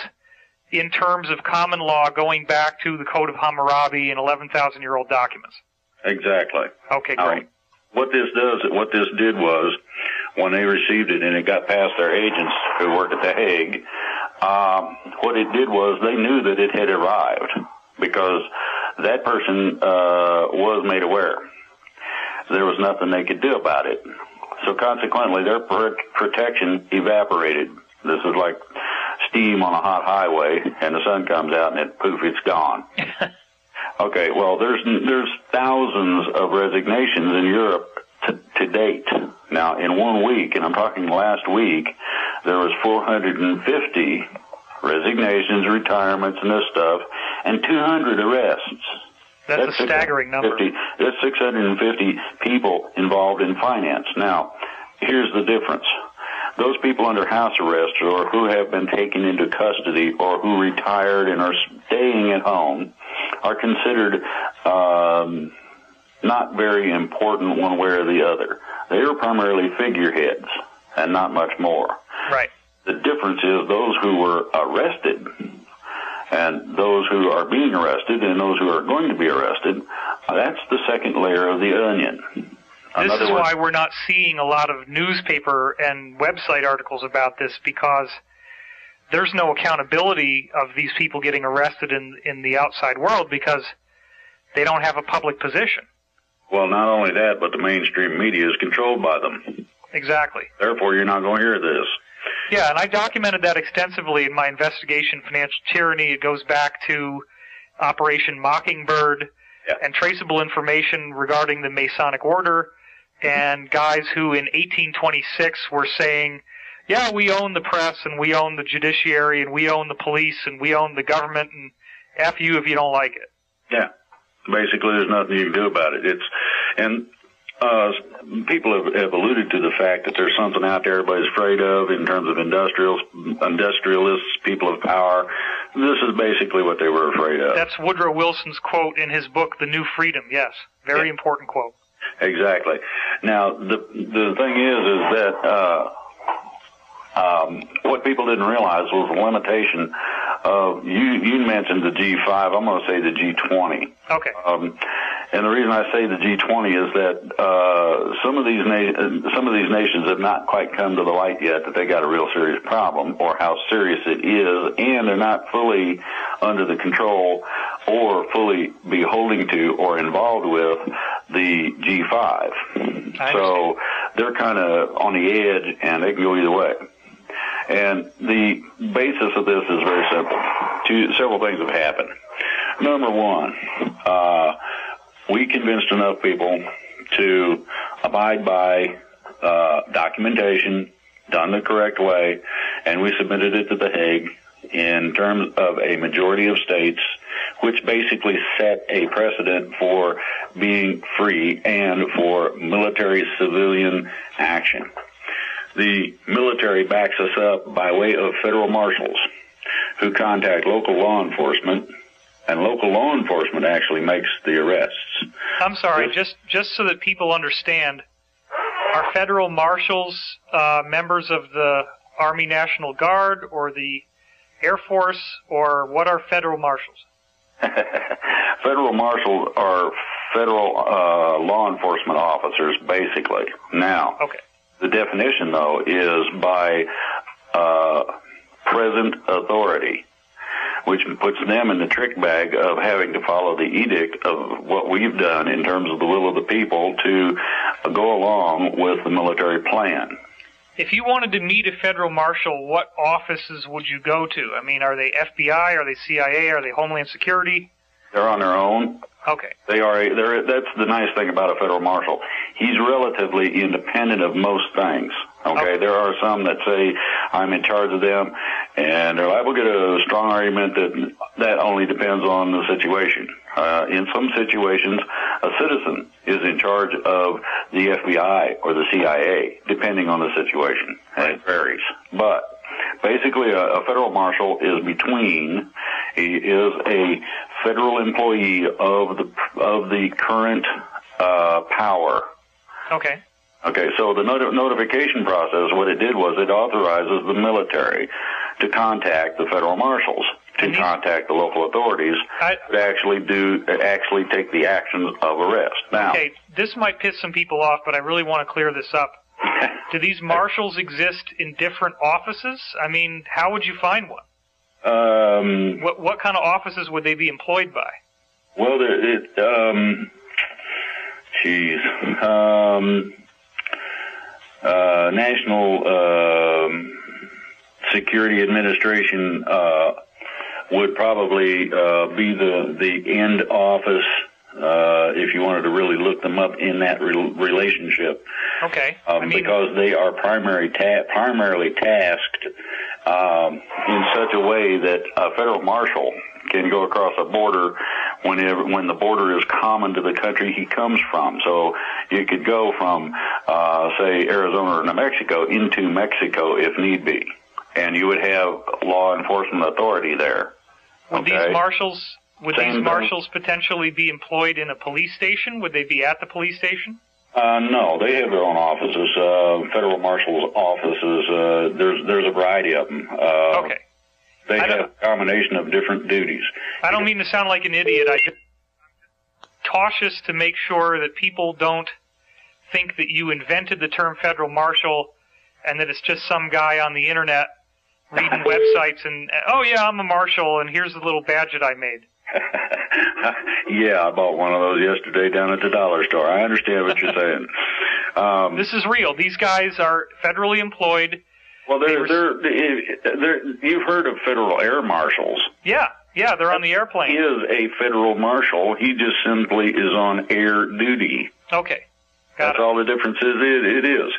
in terms of common law going back to the Code of Hammurabi and 11,000-year-old documents. Exactly. Okay, great. What this did was, when they received it and it got past their agents who work at The Hague, what it did was they knew that it had arrived because that person was made aware. There was nothing they could do about it. So consequently, their protection evaporated. This is like steam on a hot highway, and the sun comes out, and poof, it's gone. Okay, well, there's thousands of resignations in Europe to date. Now, in 1 week, and I'm talking last week, there was 450 resignations, retirements, and this stuff, and 200 arrests. That's a staggering number. That's 650 people involved in finance. Now, here's the difference. Those people under house arrest or who have been taken into custody or who retired and are staying at home are considered not very important one way or the other. They are primarily figureheads and not much more. Right. The difference is those who were arrested and those who are being arrested and those who are going to be arrested, that's the second layer of the onion. This is why we're not seeing a lot of newspaper and website articles about this, because there's no accountability of these people getting arrested in the outside world because they don't have a public position. Well, not only that, but the mainstream media is controlled by them. Exactly. Therefore, you're not going to hear this. Yeah, and I documented that extensively in my investigation, Financial Tyranny. It goes back to Operation Mockingbird and traceable information regarding the Masonic Order and guys who in 1826 were saying, yeah, we own the press and we own the judiciary and we own the police and we own the government and F you if you don't like it. Yeah. Basically, there's nothing you can do about it. People have alluded to the fact that there's something out there everybody's afraid of in terms of industrialists, people of power. This is basically what they were afraid of. That's Woodrow Wilson's quote in his book, The New Freedom. Yes, very important quote. Exactly. Now, the thing is that what people didn't realize was the limitation of, you mentioned the G5, I'm going to say the G20. Okay. And the reason I say the G20 is that some of these nations have not quite come to the light yet that they got a real serious problem or how serious it is, and they're not fully under the control or fully beholden to or involved with the G5. So they're kind of on the edge, and they can go either way. And the basis of this is very simple. Several things have happened. Number one, we convinced enough people to abide by documentation done the correct way, and we submitted it to The Hague in terms of a majority of states, which basically set a precedent for being free and for military-civilian action. The military backs us up by way of federal marshals who contact local law enforcement, and local law enforcement actually makes the arrests. I'm sorry, just so that people understand, are federal marshals members of the Army National Guard or the Air Force, or what are federal marshals? Federal marshals are federal law enforcement officers, basically. Now, okay. The definition, though, is by present authority, which puts them in the trick bag of having to follow the edict of what we've done in terms of the will of the people to go along with the military plan. If you wanted to meet a federal marshal, what offices would you go to? I mean, are they FBI? Are they CIA? Are they Homeland Security? They're on their own. Okay. That's the nice thing about a federal marshal. He's relatively independent of most things. Okay. There are some that say, I'm in charge of them, and they're liable to get a strong argument that only depends on the situation. In some situations, a citizen is in charge of the FBI or the CIA, depending on the situation. And it varies. But basically, a federal marshal is he is a federal employee of the current power. Okay. Okay, so the notification process, what it did was it authorizes the military to contact the federal marshals, to contact the local authorities, to actually take the actions of arrest. Now, okay, this might piss some people off, but I really want to clear this up. Do these marshals exist in different offices? I mean, how would you find one? What kind of offices would they be employed by? Well, National Security Administration would probably be the end office if you wanted to really look them up in that relationship. Okay. Because they are primarily tasked in such a way that a federal marshal can go across a border when the border is common to the country he comes from. So you could go from, say, Arizona or New Mexico into Mexico if need be, and you would have law enforcement authority there. Would these marshals potentially be employed in a police station? Would they be at the police station? No, they have their own offices. Federal marshals' offices. There's a variety of them. Okay. They have a combination of different duties. I don't mean to sound like an idiot. I'm just cautious to make sure that people don't think that you invented the term federal marshal and that it's just some guy on the internet reading websites and, oh yeah, I'm a marshal and here's the little badge that I made. Yeah, I bought one of those yesterday down at the dollar store. I understand what you're saying. This is real. These guys are federally employed. Well, you've heard of federal air marshals. Yeah, they're on the airplane. He is a federal marshal. He just simply is on air duty. Okay. That's all the difference is. It is.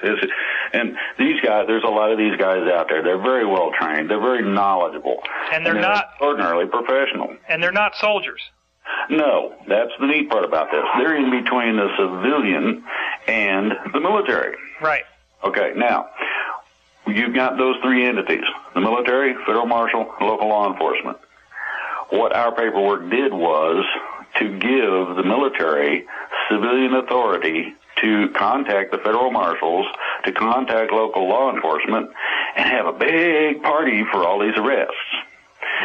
And these guys, there's a lot of these guys out there. They're very well trained. They're very knowledgeable. And they're not extraordinarily professional. And they're not soldiers. No, that's the neat part about this. They're in between the civilian and the military. Right. Okay, now, you've got those three entities, the military, federal marshal, and local law enforcement. What our paperwork did was to give the military civilian authority to contact the federal marshals, to contact local law enforcement, and have a big party for all these arrests.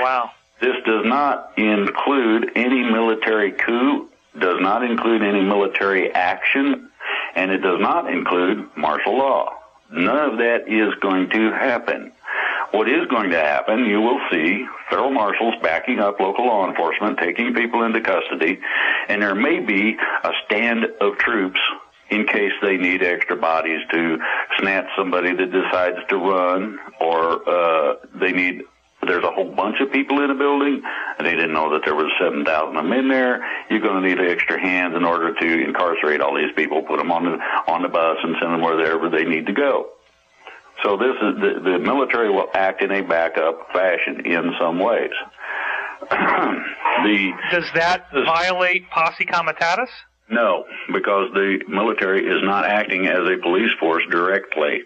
Wow. This does not include any military coup, does not include any military action, and it does not include martial law. None of that is going to happen. what is going to happen, you will see federal marshals backing up local law enforcement, taking people into custody, and there may be a stand of troops in case they need extra bodies to snatch somebody that decides to run, or there's a whole bunch of people in a building, and they didn't know that there was 7,000 of them in there. You're going to need extra hands in order to incarcerate all these people, put them on the bus, and send them wherever they need to go. So this is the military will act in a backup fashion in some ways. Does that violate posse comitatus? No, because the military is not acting as a police force directly.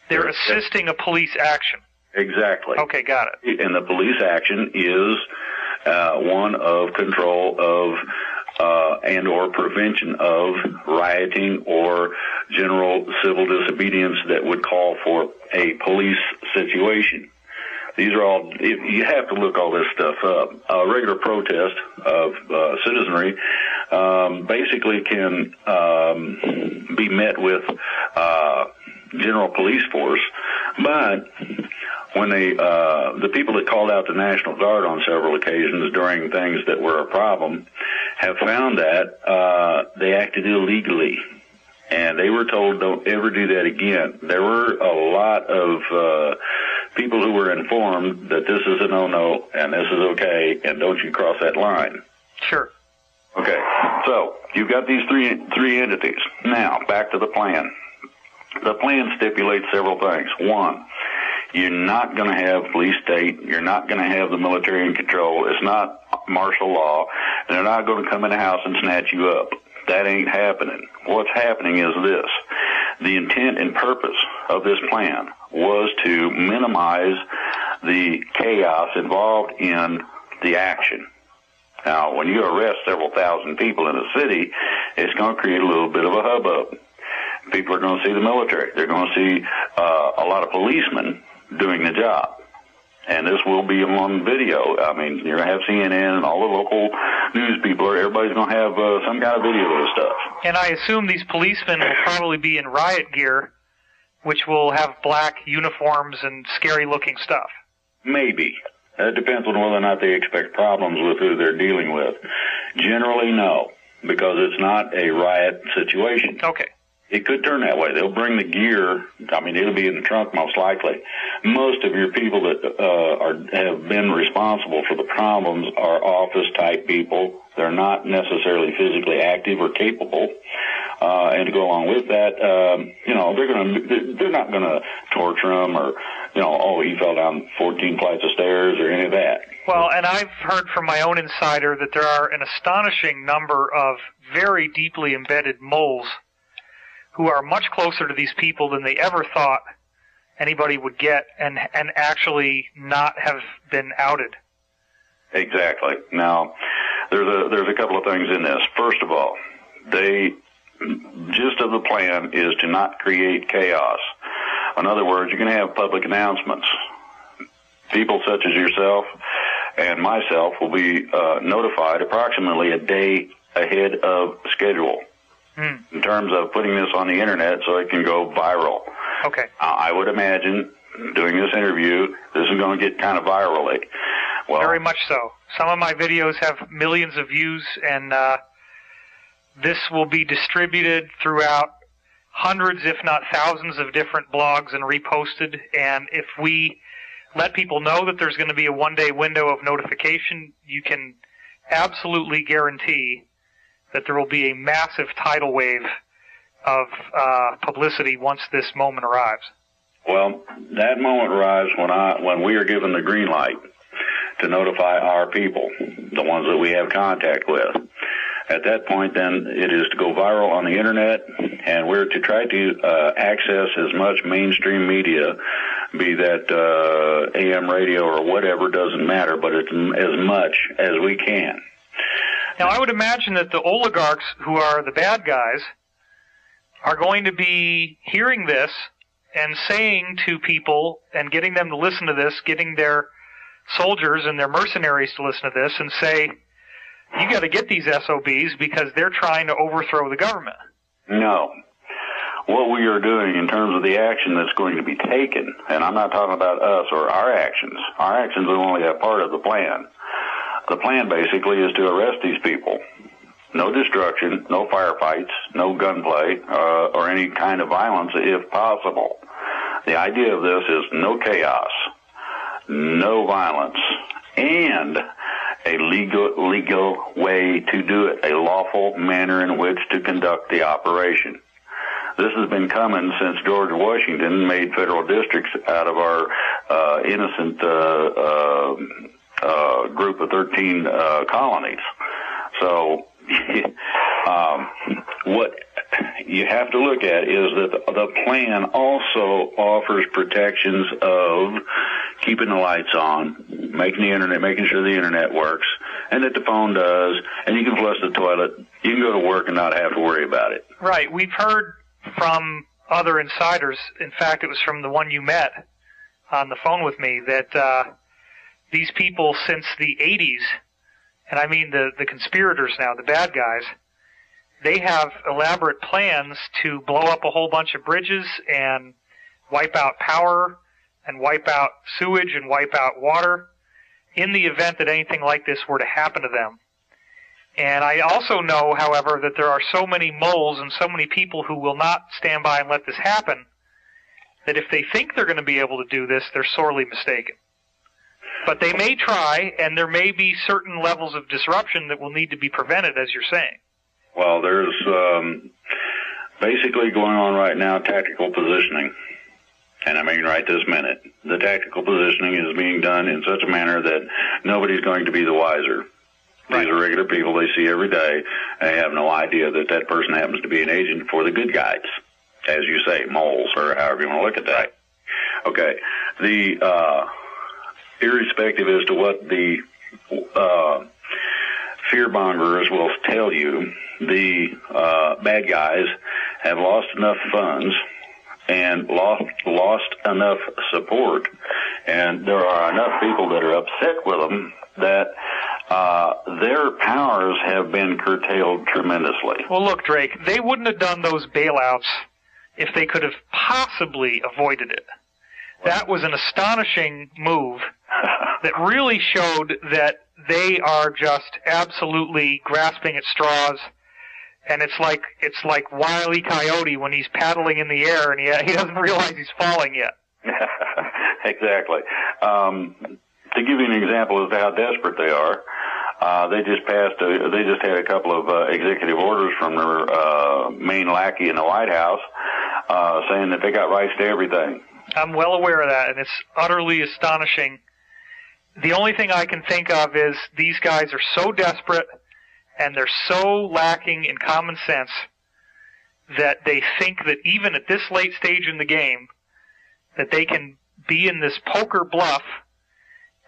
They're assisting a police action. Exactly. Okay, got it. And the police action is one of control of and or prevention of rioting or general civil disobedience that would call for a police situation. These are all, you have to look all this stuff up. A regular protest of citizenry basically can be met with general police force, but when the people that called out the National Guard on several occasions during things that were a problem have found that they acted illegally. And they were told, don't ever do that again. There were a lot of people who were informed that this is a no-no and this is okay, and don't you cross that line. Sure. Okay, so you've got these three entities. Now, back to the plan. The plan stipulates several things. One, you're not going to have police state. You're not going to have the military in control. It's not martial law. And they're not going to come in the house and snatch you up. That ain't happening. What's happening is this. The intent and purpose of this plan was to minimize the chaos involved in the action. Now, when you arrest several thousand people in a city, it's going to create a little bit of a hubbub. People are going to see the military. They're going to see a lot of policemen doing the job. And this will be on video. I mean, you're going to have CNN and all the local news people. Everybody's going to have some kind of video of this stuff. And I assume these policemen will probably be in riot gear, which will have black uniforms and scary-looking stuff. Maybe. It depends on whether or not they expect problems with who they're dealing with. Generally, no, because it's not a riot situation. Okay. It could turn that way. They'll bring the gear. I mean, it'll be in the trunk most likely. Most of your people that have been responsible for the problems are office-type people. They're not necessarily physically active or capable. And to go along with that, they're not going to torture them or, he fell down 14 flights of stairs or any of that. Well, and I've heard from my own insider that there are an astonishing number of very deeply embedded moles who are much closer to these people than they ever thought anybody would get, and actually not have been outed. Exactly. Now, there's a couple of things in this. First of all, gist of the plan is to not create chaos. In other words, you're going to have public announcements. People such as yourself and myself will be notified approximately a day ahead of schedule. In terms of putting this on the internet so it can go viral. Okay. I would imagine, doing this interview, this is going to get kind of virally. Well, very much so. Some of my videos have millions of views, and this will be distributed throughout hundreds, if not thousands, of different blogs and reposted. And if we let people know that there's going to be a one-day window of notification, you can absolutely guarantee that there will be a massive tidal wave of publicity once this moment arrives. Well, that moment arrives when we are given the green light to notify our people, the ones that we have contact with. At that point, then, it is to go viral on the internet, and we're to try to access as much mainstream media, be that AM radio or whatever, doesn't matter, but it's as much as we can. Now, I would imagine that the oligarchs, who are the bad guys, are going to be hearing this and saying to people and getting them to listen to this, getting their soldiers and their mercenaries to listen to this and say, you got to get these SOBs because they're trying to overthrow the government. No. what we are doing in terms of the action that's going to be taken, and I'm not talking about us or our actions. Our actions are only a part of the plan. The plan basically is to arrest these people. No destruction, no firefights, no gunplay, or any kind of violence if possible. The idea of this is no chaos, no violence, and a legal way to do it, a lawful manner in which to conduct the operation. This has been coming since George Washington made federal districts out of our innocent group of 13 colonies. So what you have to look at is that the plan also offers protections of keeping the lights on, making sure the internet works, and that the phone does, and you can flush the toilet. You can go to work and not have to worry about it. Right. We've heard from other insiders, in fact, it was from the one you met on the phone with me, that these people since the 80s, and I mean the conspirators now, the bad guys, they have elaborate plans to blow up a whole bunch of bridges and wipe out power and wipe out sewage and wipe out water in the event that anything like this were to happen to them. And I also know, however, that there are so many moles and so many people who will not stand by and let this happen that if they think they're going to be able to do this, they're sorely mistaken. But they may try, and there may be certain levels of disruption that will need to be prevented, as you're saying. Well, there's basically going on right now tactical positioning. And I mean right this minute. The tactical positioning is being done in such a manner that nobody's going to be the wiser. These are regular people they see every day. They have no idea that that person happens to be an agent for the good guys, as you say, moles, or however you want to look at that. Okay. The irrespective as to what the fear-mongers will tell you, the bad guys have lost enough funds and lost enough support, and there are enough people that are upset with them that their powers have been curtailed tremendously. Well, look, Drake, they wouldn't have done those bailouts if they could have possibly avoided it. That was an astonishing move that really showed that they are just absolutely grasping at straws. And it's like Wile E. Coyote when he's paddling in the air and he doesn't realize he's falling yet. Exactly. To give you an example of how desperate they are, they just had a couple of executive orders from their main lackey in the White House saying that they got rights to everything. I'm well aware of that, and it's utterly astonishing. The only thing I can think of is these guys are so desperate and they're so lacking in common sense that they think that even at this late stage in the game that they can be in this poker bluff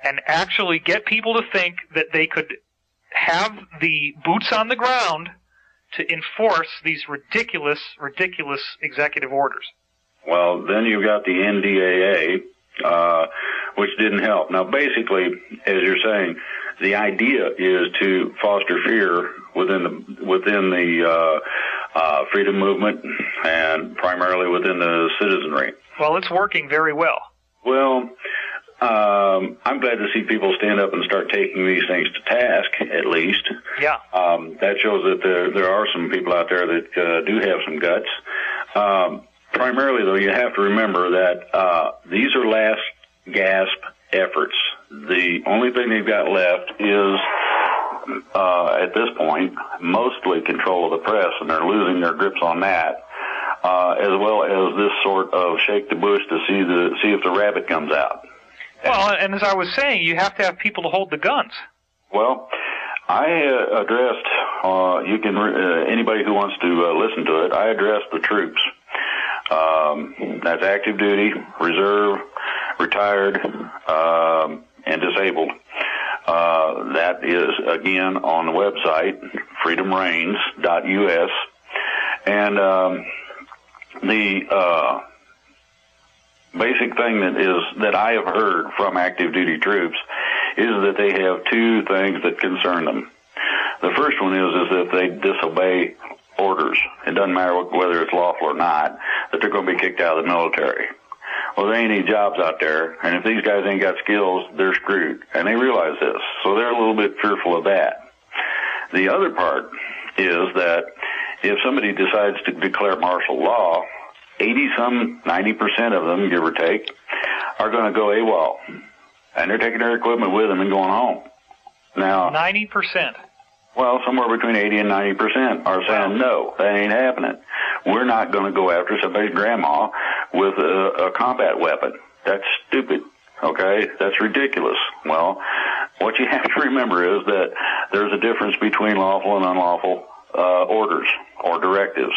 and actually get people to think that they could have the boots on the ground to enforce these ridiculous executive orders. Well, then you've got the NDAA, which didn't help. Now, basically, as you're saying, the idea is to foster fear within the freedom movement and primarily within the citizenry. Well, it's working very well. Well, I'm glad to see people stand up and start taking these things to task, at least. Yeah. That shows that there are some people out there that do have some guts. Primarily, though, you have to remember that these are last gasp efforts. The only thing they've got left is, at this point, mostly control of the press, and they're losing their grips on that, as well as this sort of shake the bush to see if the rabbit comes out. Well, and as I was saying, you have to have people to hold the guns. Well, I addressed, anybody who wants to listen to it, I addressed the troops. That's active duty, reserve, retired, and disabled. That is, again, on the website, freedomreigns.us. And the basic thing that I have heard from active duty troops is that they have two things that concern them. The first one is that they disobey orders. It doesn't matter whether it's lawful or not, that they're going to be kicked out of the military. Well, there ain't any jobs out there, and if these guys ain't got skills, they're screwed. And they realize this, so they're a little bit fearful of that. The other part is that if somebody decides to declare martial law, 90% of them, give or take, are going to go AWOL. And they're taking their equipment with them and going home. Now, 90%? Well, somewhere between 80 and 90% are saying, no, that ain't happening. We're not going to go after somebody's grandma with a combat weapon. That's stupid, okay? That's ridiculous. Well, what you have to remember is that there's a difference between lawful and unlawful orders or directives.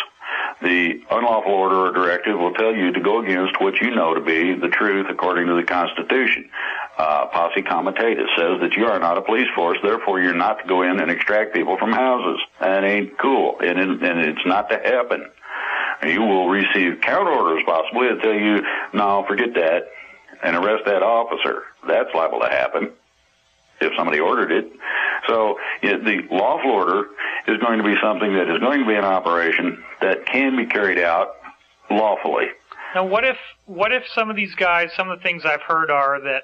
The unlawful order or directive will tell you to go against what you know to be the truth according to the Constitution. Posse comitatus says that you are not a police force, therefore you're not to go in and extract people from houses. That ain't cool, and it's not to happen. You will receive counter orders possibly that tell you, no, forget that, and arrest that officer. That's liable to happen if somebody ordered it. So the lawful order is going to be something that is going to be an operation that can be carried out lawfully. Now, what if some of these guys, some of the things I've heard are that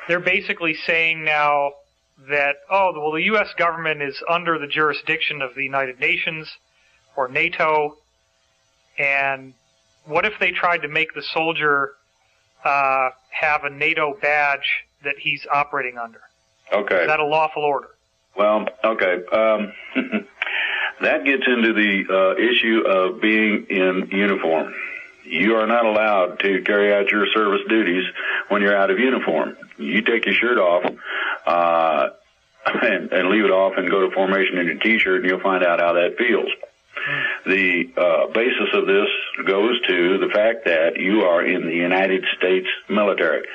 they're basically saying now that, the U.S. government is under the jurisdiction of the United Nations or NATO, and what if they tried to make the soldier have a NATO badge that he's operating under? Okay. Is that a lawful order? Well, okay. That gets into the issue of being in uniform. You are not allowed to carry out your service duties when you're out of uniform. You take your shirt off and leave it off and go to formation in your T-shirt, and you'll find out how that feels. The basis of this goes to the fact that you are in the United States military.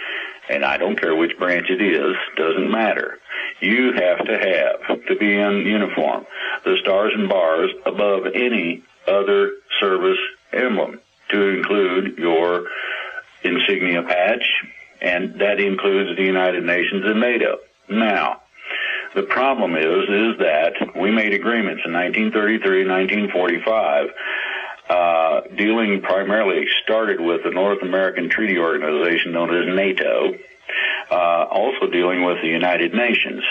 And I don't care which branch it is, doesn't matter. You have to be in uniform, the stars and bars above any other service emblem, to include your insignia patch, and that includes the United Nations and NATO. Now, the problem is that we made agreements in 1933, 1945, dealing primarily, started with the North American Treaty Organization known as NATO, also dealing with the United Nations,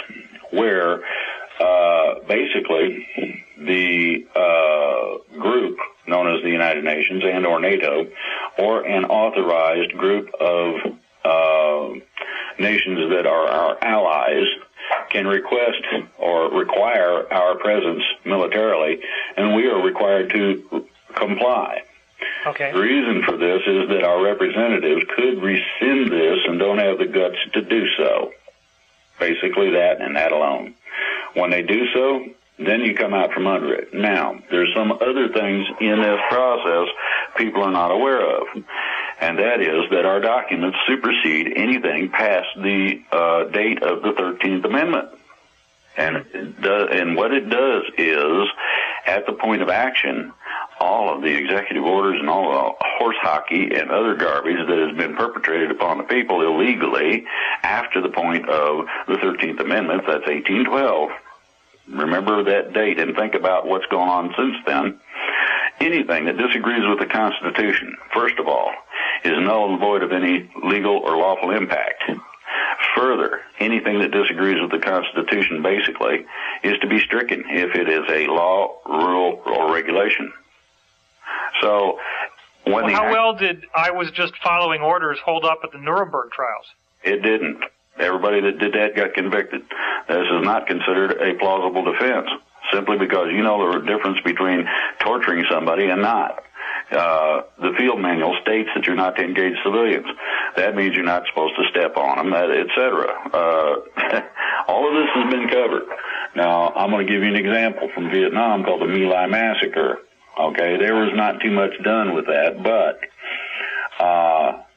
where basically the group known as the United Nations and or NATO, or an authorized group of nations that are our allies, can request or require our presence militarily, and we are required to comply. Okay. The reason for this is that our representatives could rescind this and don't have the guts to do so. Basically that and that alone. When they do so, then you come out from under it. Now, there's some other things in this process people are not aware of, and that is that our documents supersede anything past the date of the 13th Amendment. And what it does is, at the point of action, all of the executive orders and all the horse hockey and other garbage that has been perpetrated upon the people illegally after the point of the 13th Amendment, that's 1812. Remember that date and think about what's gone on since then. Anything that disagrees with the Constitution, first of all, is null and void of any legal or lawful impact. Further, anything that disagrees with the Constitution, basically, is to be stricken if it is a law, rule, or regulation. So, how well did I was just following orders hold up at the Nuremberg trials? It didn't. Everybody that did that got convicted. This is not considered a plausible defense, simply because you know the difference between torturing somebody and not. The field manual states that you're not to engage civilians. That means you're not supposed to step on them, etc. All of this has been covered. Now, I'm going to give you an example from Vietnam called the My Lai Massacre. Okay, there was not too much done with that, but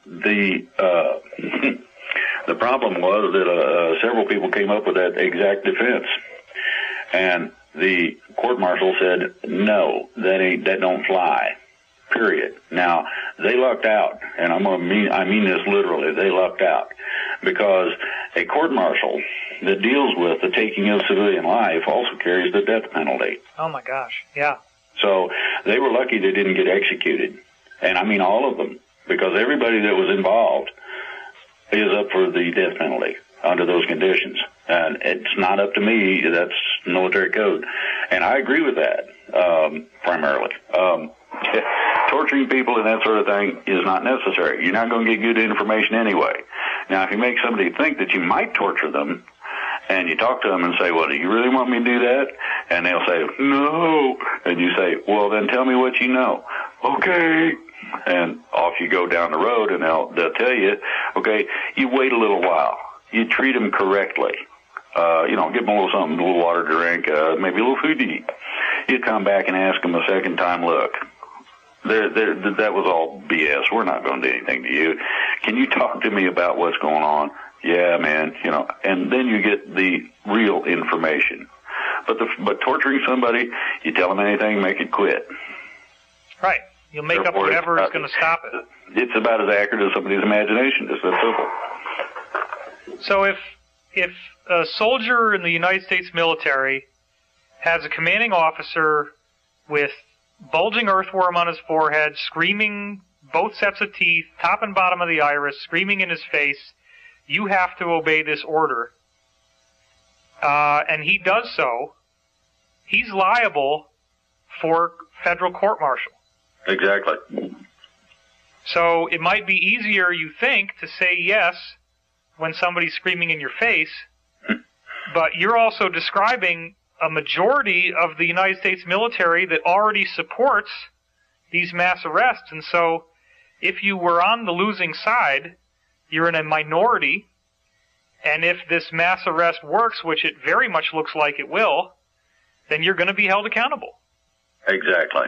the problem was that several people came up with that exact defense, and the court-martial said, no, that don't fly, period. Now, they lucked out, and I mean this literally, they lucked out, because a court-martial that deals with the taking of civilian life also carries the death penalty. Oh my gosh, yeah. So they were lucky they didn't get executed. And I mean all of them, because everybody that was involved is up for the death penalty under those conditions. And it's not up to me. That's military code. And I agree with that, primarily. Torturing people and that sort of thing is not necessary. You're not going to get good information anyway. Now, if you make somebody think that you might torture them, and you talk to them and say, well, do you really want me to do that? And they'll say, no. And you say, well, then tell me what you know. Okay. And off you go down the road, and they'll tell you, okay, you wait a little while. You treat them correctly. Give them a little something, a little water to drink, maybe a little food to eat. You come back and ask them a second time, look, that was all BS. We're not going to do anything to you. Can you talk to me about what's going on? Yeah, man, and then you get the real information. But torturing somebody, you tell them anything, make it quit. Right. You'll make up whatever is going to stop it. It's about as accurate as somebody's imagination. It's that simple. So if a soldier in the United States military has a commanding officer with bulging earthworm on his forehead, screaming both sets of teeth, top and bottom of the iris, screaming in his face, you have to obey this order, and he does so, he's liable for federal court-martial. Exactly. So it might be easier, you think, to say yes when somebody's screaming in your face, but you're also describing a majority of the United States military that already supports these mass arrests, and so if you were on the losing side, you're in a minority, and if this mass arrest works, which it very much looks like it will, then you're going to be held accountable. Exactly.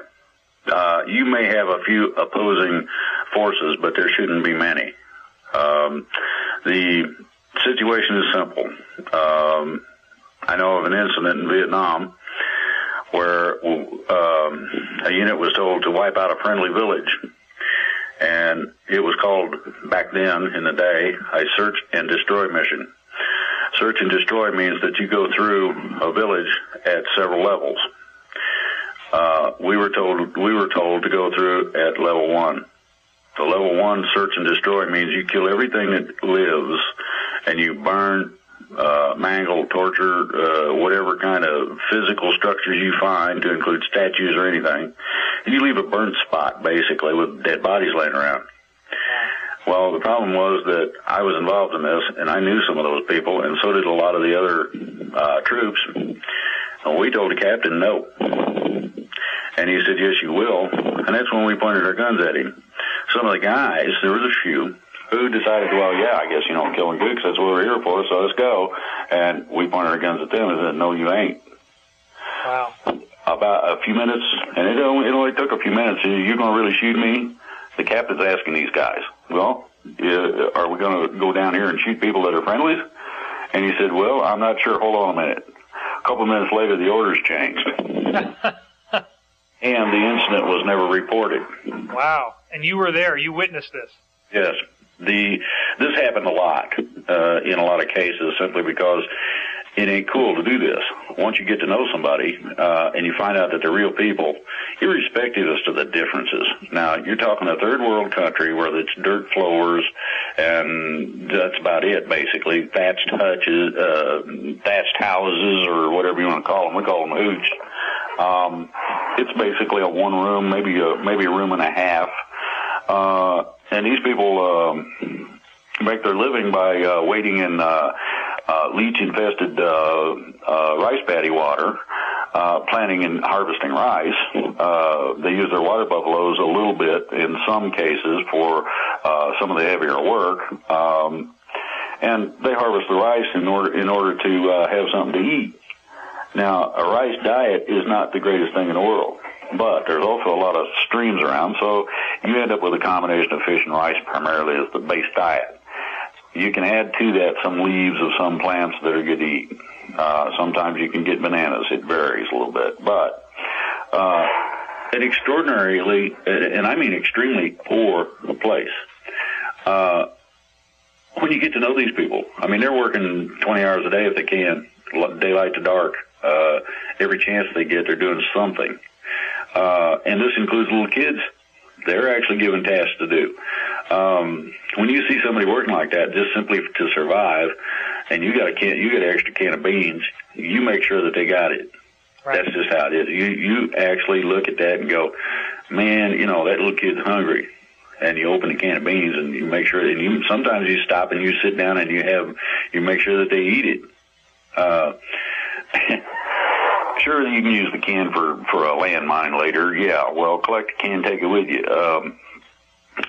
You may have a few opposing forces, but there shouldn't be many. The situation is simple. I know of an incident in Vietnam where a unit was told to wipe out a friendly village. And it was called, back then in the day, a search and destroy mission. Search and destroy means that you go through a village at several levels. We were told to go through at level 1. The level 1 search and destroy means you kill everything that lives, and you burn, mangle, torture, whatever kind of physical structures you find, to include statues or anything. And you leave a burnt spot, basically, with dead bodies laying around. Well, the problem was that I was involved in this, and I knew some of those people, and so did a lot of the other troops. And we told the captain no. And he said, yes, you will. And that's when we pointed our guns at him. Some of the guys, there was a few, who decided, well, yeah, I guess, killing good, because that's what we're here for, so let's go. And we pointed our guns at them and said, no, you ain't. Wow. About a few minutes, and it only took a few minutes. You're going to really shoot me? The captain's asking these guys, well, are we going to go down here and shoot people that are friendlies? And he said, well, I'm not sure. Hold on a minute. A couple of minutes later, the orders changed. And the incident was never reported. Wow. And you were there. You witnessed this. Yes. This happened a lot in a lot of cases, simply because it ain't cool to do this. Once you get to know somebody and you find out that they're real people, irrespective as to the differences. Now, you're talking a third world country where it's dirt floors, and that's about it, basically. Thatched houses, or whatever you want to call them. We call them hooch. It's basically a one room, maybe a room and a half. And these people make their living by wading in leech-infested rice paddy water, planting and harvesting rice. They use their water buffaloes a little bit in some cases for some of the heavier work, and they harvest the rice in order to have something to eat. Now, a rice diet is not the greatest thing in the world, but there's also a lot of streams around, so you end up with a combination of fish and rice primarily as the base diet. You can add to that some leaves of some plants that are good to eat. Sometimes you can get bananas. It varies a little bit. But an extraordinarily, and I mean extremely poor place. When you get to know these people, I mean, they're working 20 hours a day if they can, daylight to dark. Every chance they get, they're doing something. and this includes little kids. They're actually given tasks to do. When you see somebody working like that, just simply to survive, and you got an extra can of beans, you make sure that they got it. Right. That's just how it is. You actually look at that and go, man, that little kid's hungry. And you open a can of beans and you make sure that sometimes you stop and you sit down and you make sure that they eat it. Sure, you can use the can for a landmine later. Yeah, well, collect the can, take it with you.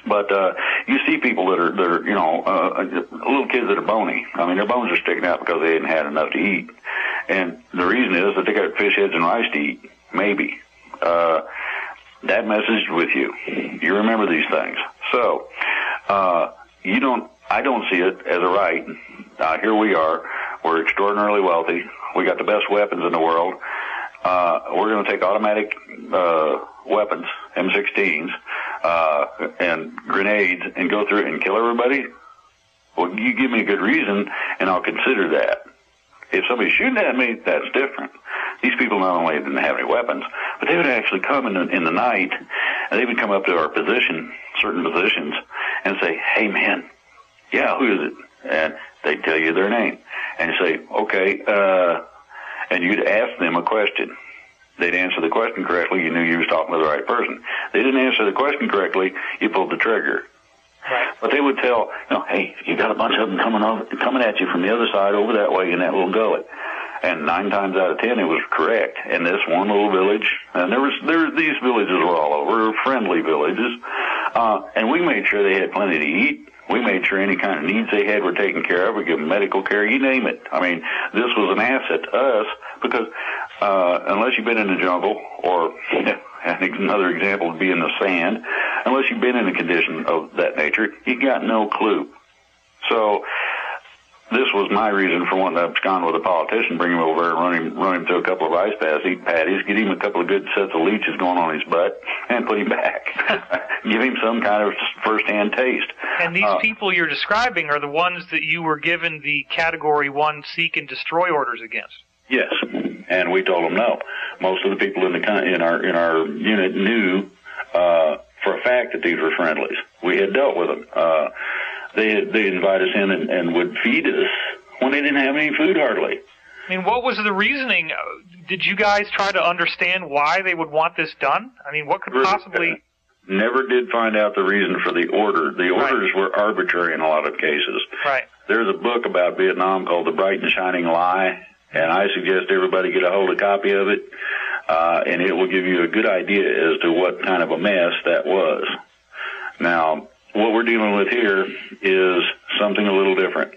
But you see people that are little kids that are bony. I mean, their bones are sticking out because they hadn't had enough to eat. And the reason is that they got fish heads and rice to eat. Maybe. That message with you. You remember these things. So, I don't see it as a right. Here we are. We're extraordinarily wealthy. We got the best weapons in the world. We're going to take automatic weapons, M16s, and grenades, and go through and kill everybody? Well, you give me a good reason, and I'll consider that. If somebody's shooting at me, that's different. These people not only didn't have any weapons, but they would actually come in the night, and they would come up to our position, certain positions, and say, hey, man, yeah, who is it? And they'd tell you their name. And you say, okay, and you'd ask them a question. They'd answer the question correctly. You knew you was talking to the right person. They didn't answer the question correctly. You pulled the trigger. Right. But they would tell, hey, you got a bunch of them coming at you from the other side over that way in that little gullet. And 9 times out of 10, it was correct. And this one little village, and these villages were all over, friendly villages, and we made sure they had plenty to eat. We made sure any kind of needs they had were taken care of. We give them medical care, you name it. I mean, this was an asset to us because unless you've been in the jungle, or another example would be in the sand, unless you've been in a condition of that nature, you got no clue. So this was my reason for wanting to abscond with a politician, bring him over and run him to a couple of ice patties, get him a couple of good sets of leeches going on his butt, and put him back. Give him some kind of first-hand taste. And these people you're describing are the ones that you were given the Category 1 seek and destroy orders against. Yes, and we told them no. Most of the people in our unit knew for a fact that these were friendlies. We had dealt with them. They invite us in and would feed us when they didn't have any food hardly. I mean, what was the reasoning? Did you guys try to understand why they would want this done? I mean, what could possibly... Never did find out the reason for the order. The orders were arbitrary in a lot of cases. Right. There's a book about Vietnam called The Bright and Shining Lie, and I suggest everybody get a hold of a copy of it, and it will give you a good idea as to what kind of a mess that was. Now, what we're dealing with here is something a little different.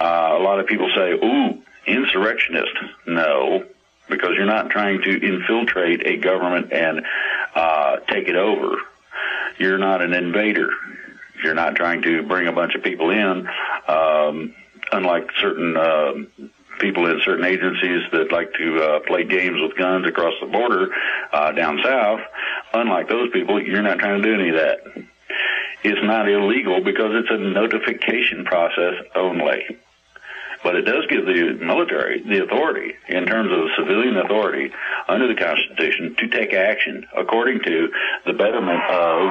A lot of people say, ooh, insurrectionist. No, because you're not trying to infiltrate a government and take it over. You're not an invader. You're not trying to bring a bunch of people in, unlike certain people in certain agencies that like to play games with guns across the border down south. Unlike those people, you're not trying to do any of that. It's not illegal because it's a notification process only. But it does give the military the authority, in terms of civilian authority, under the Constitution, to take action according to the betterment of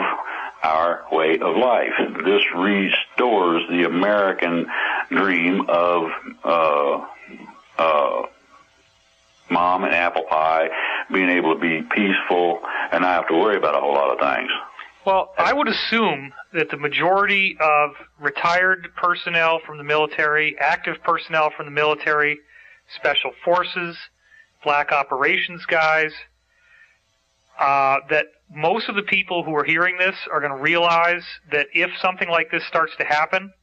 our way of life. This restores the American dream of mom and apple pie, being able to be peaceful and not have to worry about a whole lot of things. Well, I would assume that the majority of retired personnel from the military, active personnel from the military, special forces, black operations guys, that most of the people who are hearing this are going to realize that if something like this starts to happen,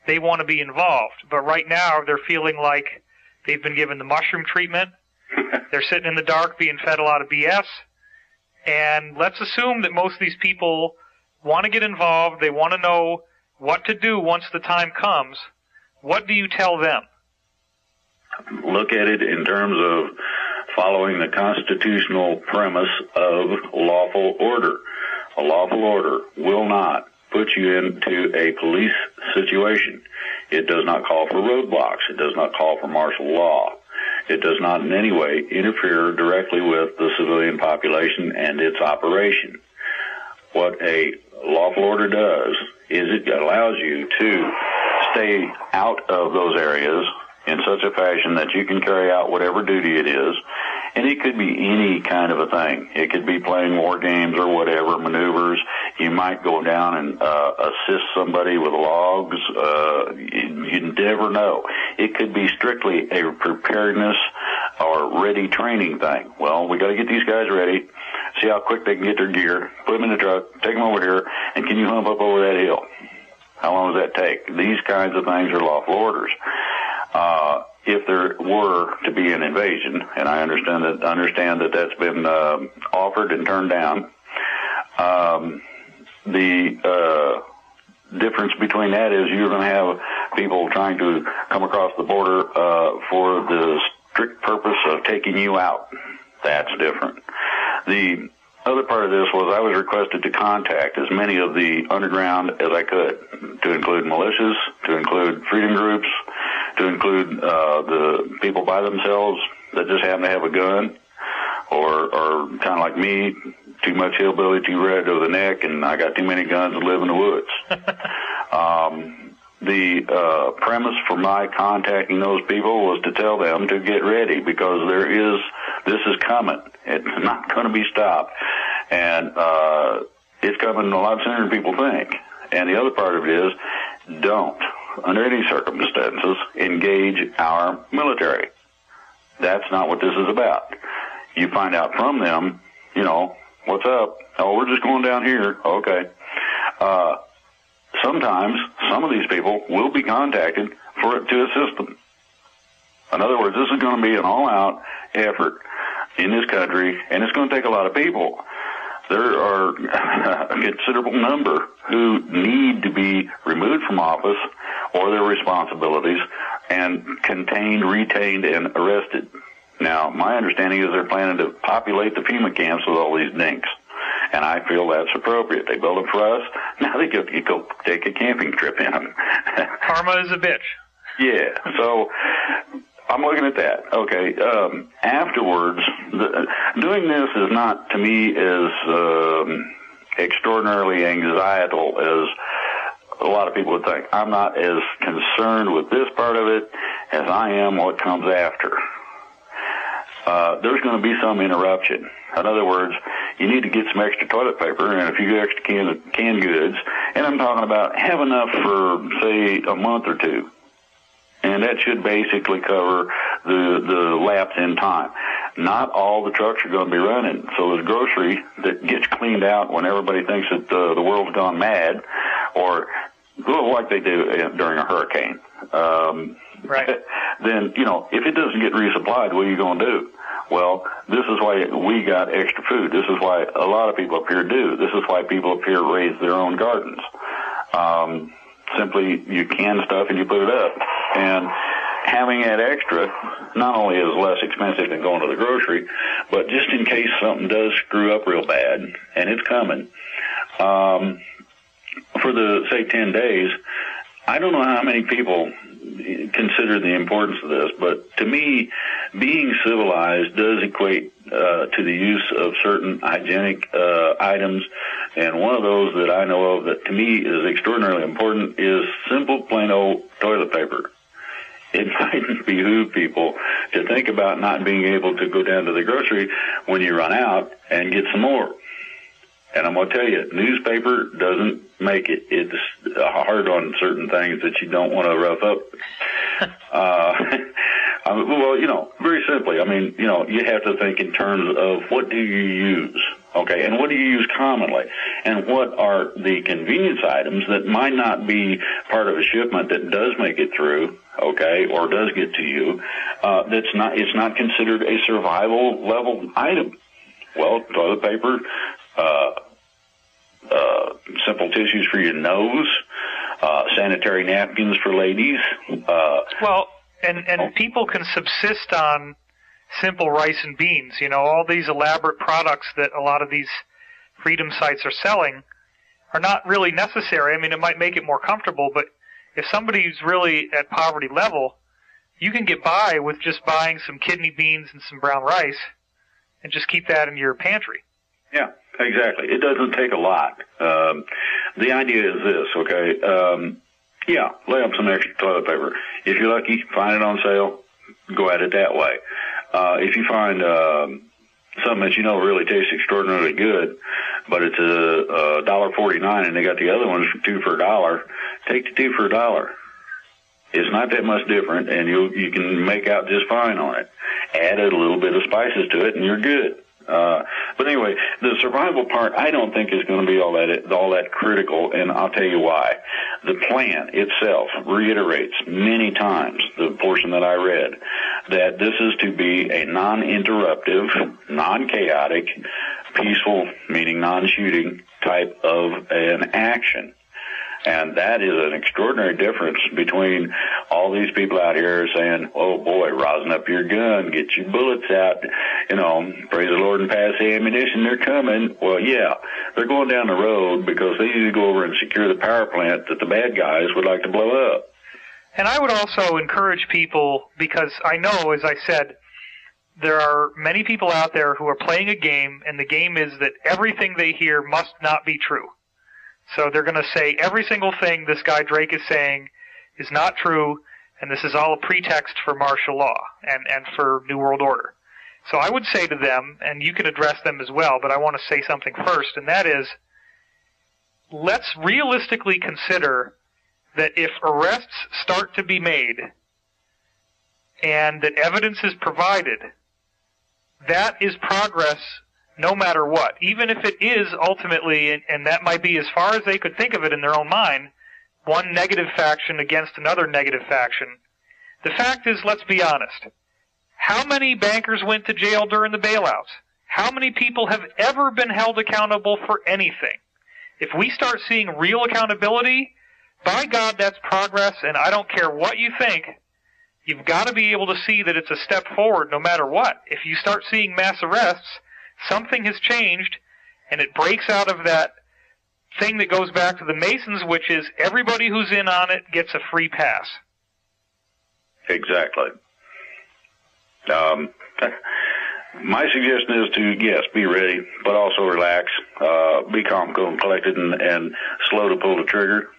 they want to be involved. But right now, they're feeling like they've been given the mushroom treatment. They're sitting in the dark being fed a lot of BS. And let's assume that most of these people want to get involved. They want to know what to do once the time comes. What do you tell them? Look at it in terms of following the constitutional premise of lawful order. A lawful order will not put you into a police situation. It does not call for roadblocks. It does not call for martial law. It does not in any way interfere directly with the civilian population and its operation. What a lawful order does is it allows you to stay out of those areas in such a fashion that you can carry out whatever duty it is. And it could be any kind of a thing. It could be playing war games or whatever, maneuvers. You might go down and assist somebody with logs. You never know. It could be strictly a preparedness or ready training thing. Well, we got to get these guys ready, see how quick they can get their gear, put them in the truck, take them over here, and can you hump up over that hill? How long does that take? These kinds of things are lawful orders. If there were to be an invasion, and I understand that that's been offered and turned down, the difference between that is you're going to have people trying to come across the border for the strict purpose of taking you out. That's different. The other part of this was I was requested to contact as many of the underground as I could, to include militias, to include freedom groups, to include the people by themselves that just happen to have a gun, or kind of like me, too much hillbilly, too red over the neck, and I got too many guns and live in the woods. The premise for my contacting those people was to tell them to get ready, because this is coming. It's not going to be stopped. And it's coming a lot sooner than people think. And the other part of it is, don't, under any circumstances, engage our military. That's not what this is about. You find out from them, what's up? Oh, we're just going down here. Okay. Sometimes some of these people will be contacted to assist them. In other words, this is going to be an all-out effort in this country, and it's going to take a lot of people. There are a considerable number who need to be removed from office or their responsibilities and contained, retained, and arrested. Now, my understanding is they're planning to populate the FEMA camps with all these dinks, and I feel that's appropriate. They build them for us. Now they get to go take a camping trip in them. Karma is a bitch. Yeah, so I'm looking at that. Okay, afterwards, doing this is not, to me, as extraordinarily anxietal as a lot of people would think. I'm not as concerned with this part of it as I am what comes after. There's going to be some interruption. In other words, you need to get some extra toilet paper and a few extra canned goods, and I'm talking about have enough for, say, a month or two. And that should basically cover the lapse in time. Not all the trucks are going to be running. So there's grocery that gets cleaned out when everybody thinks that the world's gone mad, or like they do during a hurricane. Right. Then, if it doesn't get resupplied, what are you going to do? Well, this is why we got extra food. This is why a lot of people up here do. This is why people up here raise their own gardens. Simply, you can stuff and you put it up. And having that extra not only is less expensive than going to the grocery, but just in case something does screw up real bad, and it's coming, for the, say, 10 days, I don't know how many people consider the importance of this, but to me, being civilized does equate to the use of certain hygienic items, and one of those that I know of that to me is extraordinarily important is simple, plain old toilet paper. It might behoove people to think about not being able to go down to the grocery when you run out and get some more. And I'm going to tell you, newspaper doesn't make it. It's hard on certain things that you don't want to rough up. Well, very simply, you have to think in terms of what do you use, okay, and what do you use commonly, and what are the convenience items that might not be part of a shipment that does make it through, okay, or does get to you, it's not considered a survival level item. Well, toilet paper, simple tissues for your nose, sanitary napkins for ladies. And people can subsist on simple rice and beans. All these elaborate products that a lot of these freedom sites are selling are not really necessary. It might make it more comfortable, but if somebody's really at poverty level, you can get by with just buying some kidney beans and some brown rice and just keep that in your pantry. Yeah, exactly. It doesn't take a lot. The idea is this, okay? Yeah, lay up some extra toilet paper. If you're lucky, find it on sale, go at it that way. If you find something that you know really tastes extraordinarily good, but it's a $1.49 and they got the other ones for 2 for $1, take the 2 for $1. It's not that much different, and you can make out just fine on it. Add a little bit of spices to it, and you're good. But anyway, the survival part I don't think is going to be all that critical, and I'll tell you why. The plan itself reiterates many times, the portion that I read, that this is to be a non-interruptive, non-chaotic, peaceful, meaning non-shooting type of an action. And that is an extraordinary difference between all these people out here saying, oh boy, rosin up your gun, get your bullets out, praise the Lord and pass the ammunition, they're coming. Well, yeah, they're going down the road because they need to go over and secure the power plant that the bad guys would like to blow up. And I would also encourage people, because I know, as I said, there are many people out there who are playing a game, and the game is that everything they hear must not be true. So they're going to say every single thing this guy Drake is saying is not true, and this is all a pretext for martial law and for New World Order. So I would say to them, and you can address them as well, but I want to say something first, and that is, let's realistically consider that if arrests start to be made and that evidence is provided, that is progress no matter what. Even if it is ultimately, and that might be as far as they could think of it in their own mind, one negative faction against another negative faction. The fact is, let's be honest, how many bankers went to jail during the bailouts? How many people have ever been held accountable for anything? If we start seeing real accountability, by God, that's progress, and I don't care what you think, you've got to be able to see that it's a step forward no matter what. If you start seeing mass arrests, something has changed, and it breaks out of that thing that goes back to the Masons, which is everybody who's in on it gets a free pass. Exactly. My suggestion is to, yes, be ready, but also relax, be calm, cool, and collected, and slow to pull the trigger.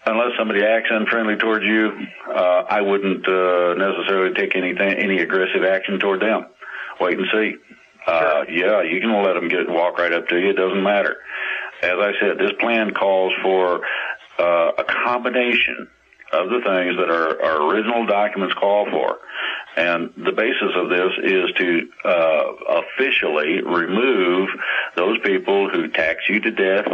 Unless somebody acts unfriendly towards you, I wouldn't necessarily take any aggressive action toward them. Wait and see. Sure. Yeah, you can let them walk right up to you. It doesn't matter. As I said, this plan calls for a combination of the things that our original documents call for. And the basis of this is to officially remove those people who tax you to death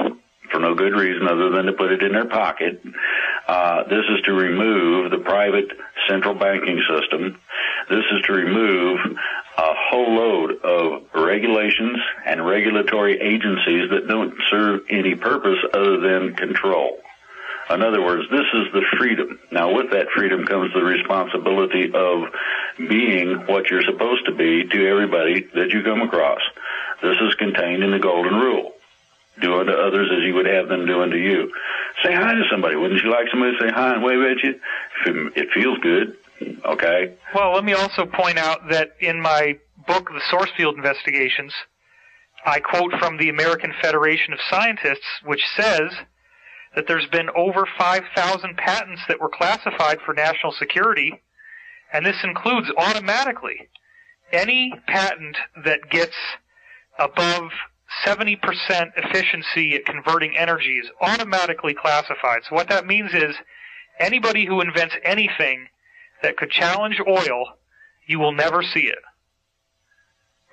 for no good reason other than to put it in their pocket. This is to remove the private central banking system. This is to remove a whole load of regulations and regulatory agencies that don't serve any purpose other than control. In other words, this is the freedom. Now, with that freedom comes the responsibility of being what you're supposed to be to everybody that you come across. This is contained in the Golden Rule. Do unto others as you would have them do unto you. Say hi to somebody. Wouldn't you like somebody to say hi and wave at you? It feels good. Okay. Well, let me also point out that in my book, The Sourcefield Investigations, I quote from the American Federation of Scientists, which says that there's been over 5,000 patents that were classified for national security, and this includes automatically any patent that gets above 70% efficiency at converting energy is automatically classified. So what that means is anybody who invents anything that could challenge oil, you will never see it.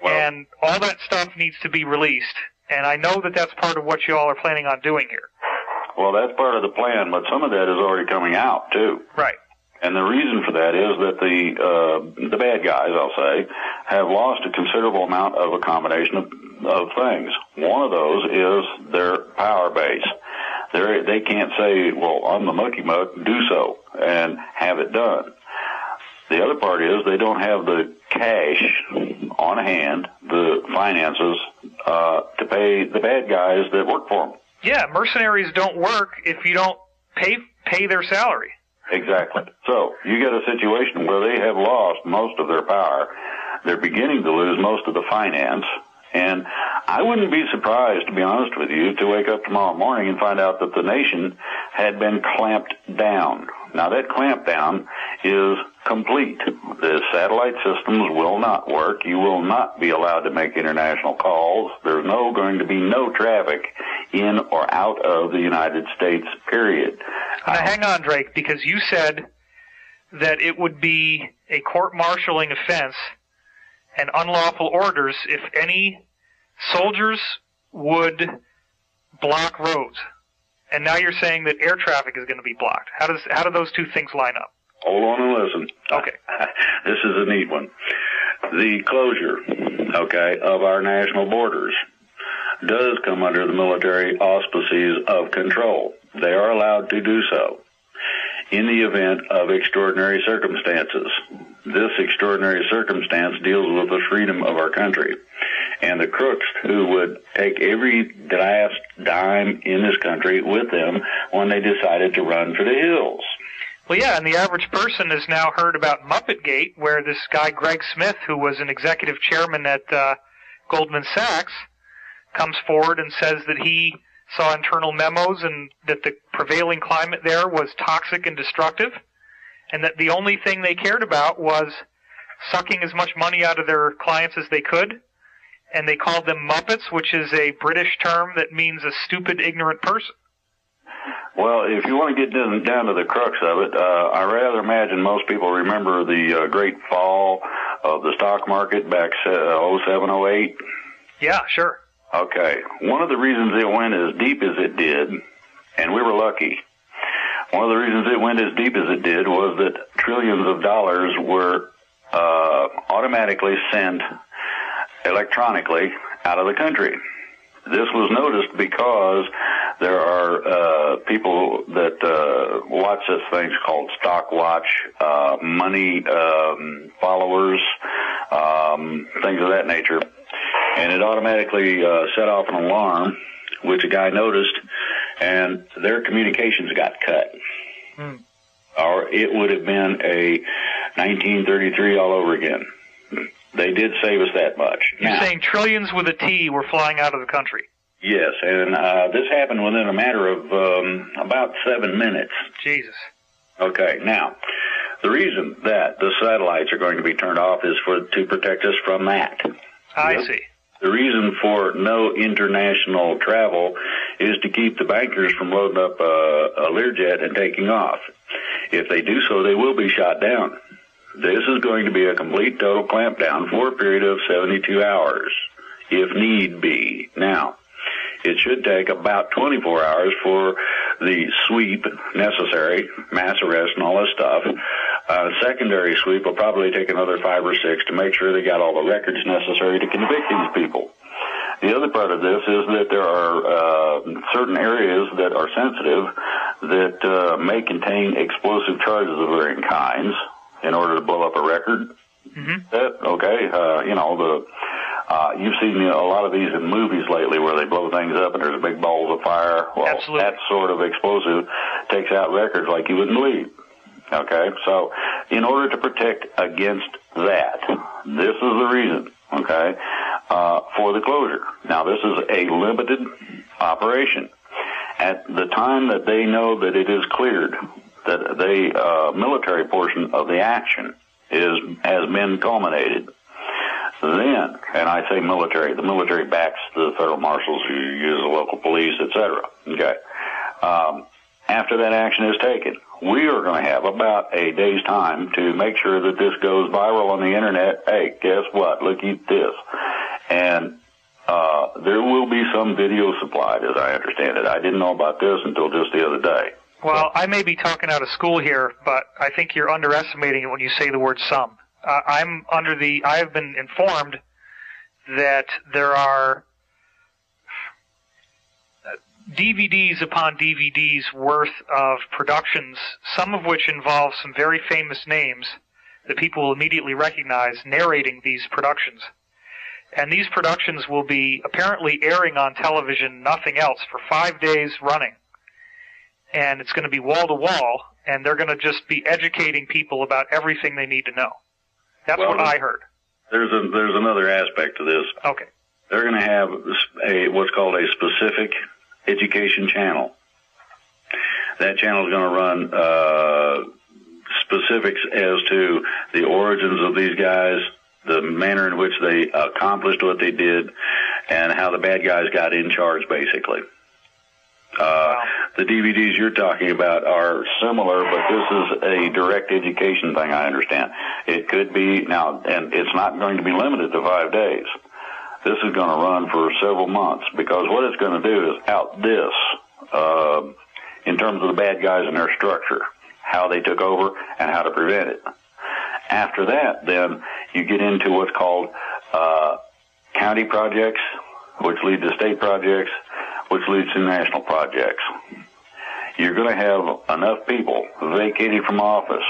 Wow. And all that stuff needs to be released. And I know that that's part of what you all are planning on doing here. Well, that's part of the plan, but some of that is already coming out, too. Right. And the reason for that is that the bad guys, I'll say, have lost a considerable amount of a combination of things. One of those is their power base. They can't say, well, I'm the mucky muck, do so, and have it done. The other part is they don't have the cash on hand, the finances, to pay the bad guys that work for them. Yeah, mercenaries don't work if you don't pay their salary. Exactly. So you get a situation where they have lost most of their power. They're beginning to lose most of the finance. And I wouldn't be surprised, to be honest with you, to wake up tomorrow morning and find out that the nation had been clamped down. Now, that clamp down is complete. The satellite systems will not work. You will not be allowed to make international calls. There's going to be no traffic in or out of the United States, period. Now, hang on, Drake, because you said that it would be a court-martialing offense and unlawful orders if any soldiers would block roads. And now you're saying that air traffic is going to be blocked. How do those two things line up? Hold on and listen. Okay. This is a neat one. The closure, of our national borders does come under the military auspices of control. They are allowed to do so in the event of extraordinary circumstances. This extraordinary circumstance deals with the freedom of our country. And the crooks who would take every last dime in this country with them when they decided to run for the hills. Well, yeah, and the average person has now heard about Muppet Gate, where this guy Greg Smith, who was an executive chairman at Goldman Sachs, comes forward and says that he saw internal memos and that the prevailing climate there was toxic and destructive, and that the only thing they cared about was sucking as much money out of their clients as they could, and they called them Muppets, which is a British term that means a stupid, ignorant person. Well, if you want to get down to the crux of it, I rather imagine most people remember the great fall of the stock market back 07, 08. Yeah, sure. Okay. One of the reasons it went as deep as it did, and we were lucky, one of the reasons it went as deep as it did was that trillions of dollars were automatically sent electronically out of the country. This was noticed because there are people that watch this thing called stock watch, money followers, things of that nature. And it automatically set off an alarm, which a guy noticed, and their communications got cut. Or it would have been a 1933 all over again. They did save us that much. You're saying trillions with a T were flying out of the country? Yes, and this happened within a matter of about 7 minutes. Jesus. Okay, now, the reason that the satellites are going to be turned off is to protect us from that. I see. The reason for no international travel is to keep the bankers from loading up a Learjet and taking off. If they do so, they will be shot down. This is going to be a complete total clampdown for a period of 72 hours, if need be. Now, it should take about 24 hours for the sweep necessary, mass arrest and all this stuff. Secondary sweep will probably take another 5 or 6 to make sure they got all the records necessary to convict these people. The other part of this is that there are certain areas that are sensitive that may contain explosive charges of varying kinds in order to blow up a record. You've seen a lot of these in movies lately where they blow things up and there's big balls of fire. Well, absolutely. That sort of explosive takes out records like you wouldn't believe. Okay, so in order to protect against that, this is the reason, for the closure. Now, this is a limited operation. At the time that they know that it is cleared, that the military portion of the action has been culminated, then, and I say military, the military backs the federal marshals who use the local police, etc. Okay. After that action is taken, we are going to have about a day's time to make sure that this goes viral on the internet. Hey, guess what? Look at this. And there will be some video supplied, as I understand it. I didn't know about this until just the other day. Well, I may be talking out of school here, but I think you're underestimating it when you say the word some. I have been informed that there are DVDs upon DVDs worth of productions, some of which involve some very famous names that people will immediately recognize narrating these productions. And these productions will be apparently airing on television, nothing else, for 5 days running. And it's going to be wall to wall, and they're going to just be educating people about everything they need to know. That's what I heard. There's another aspect to this. Okay. They're going to have what's called a specific education channel. That channel is going to run specifics as to the origins of these guys, the manner in which they accomplished what they did, and how the bad guys got in charge, basically. The DVDs you're talking about are similar, but this is a direct education thing, I understand. It could be, now, and it's not going to be limited to 5 days. This is going to run for several months, because what it's going to do is out this, in terms of the bad guys and their structure, how they took over and how to prevent it. After that, then, you get into what's called county projects, which lead to state projects, which leads to national projects. You're going to have enough people vacating from office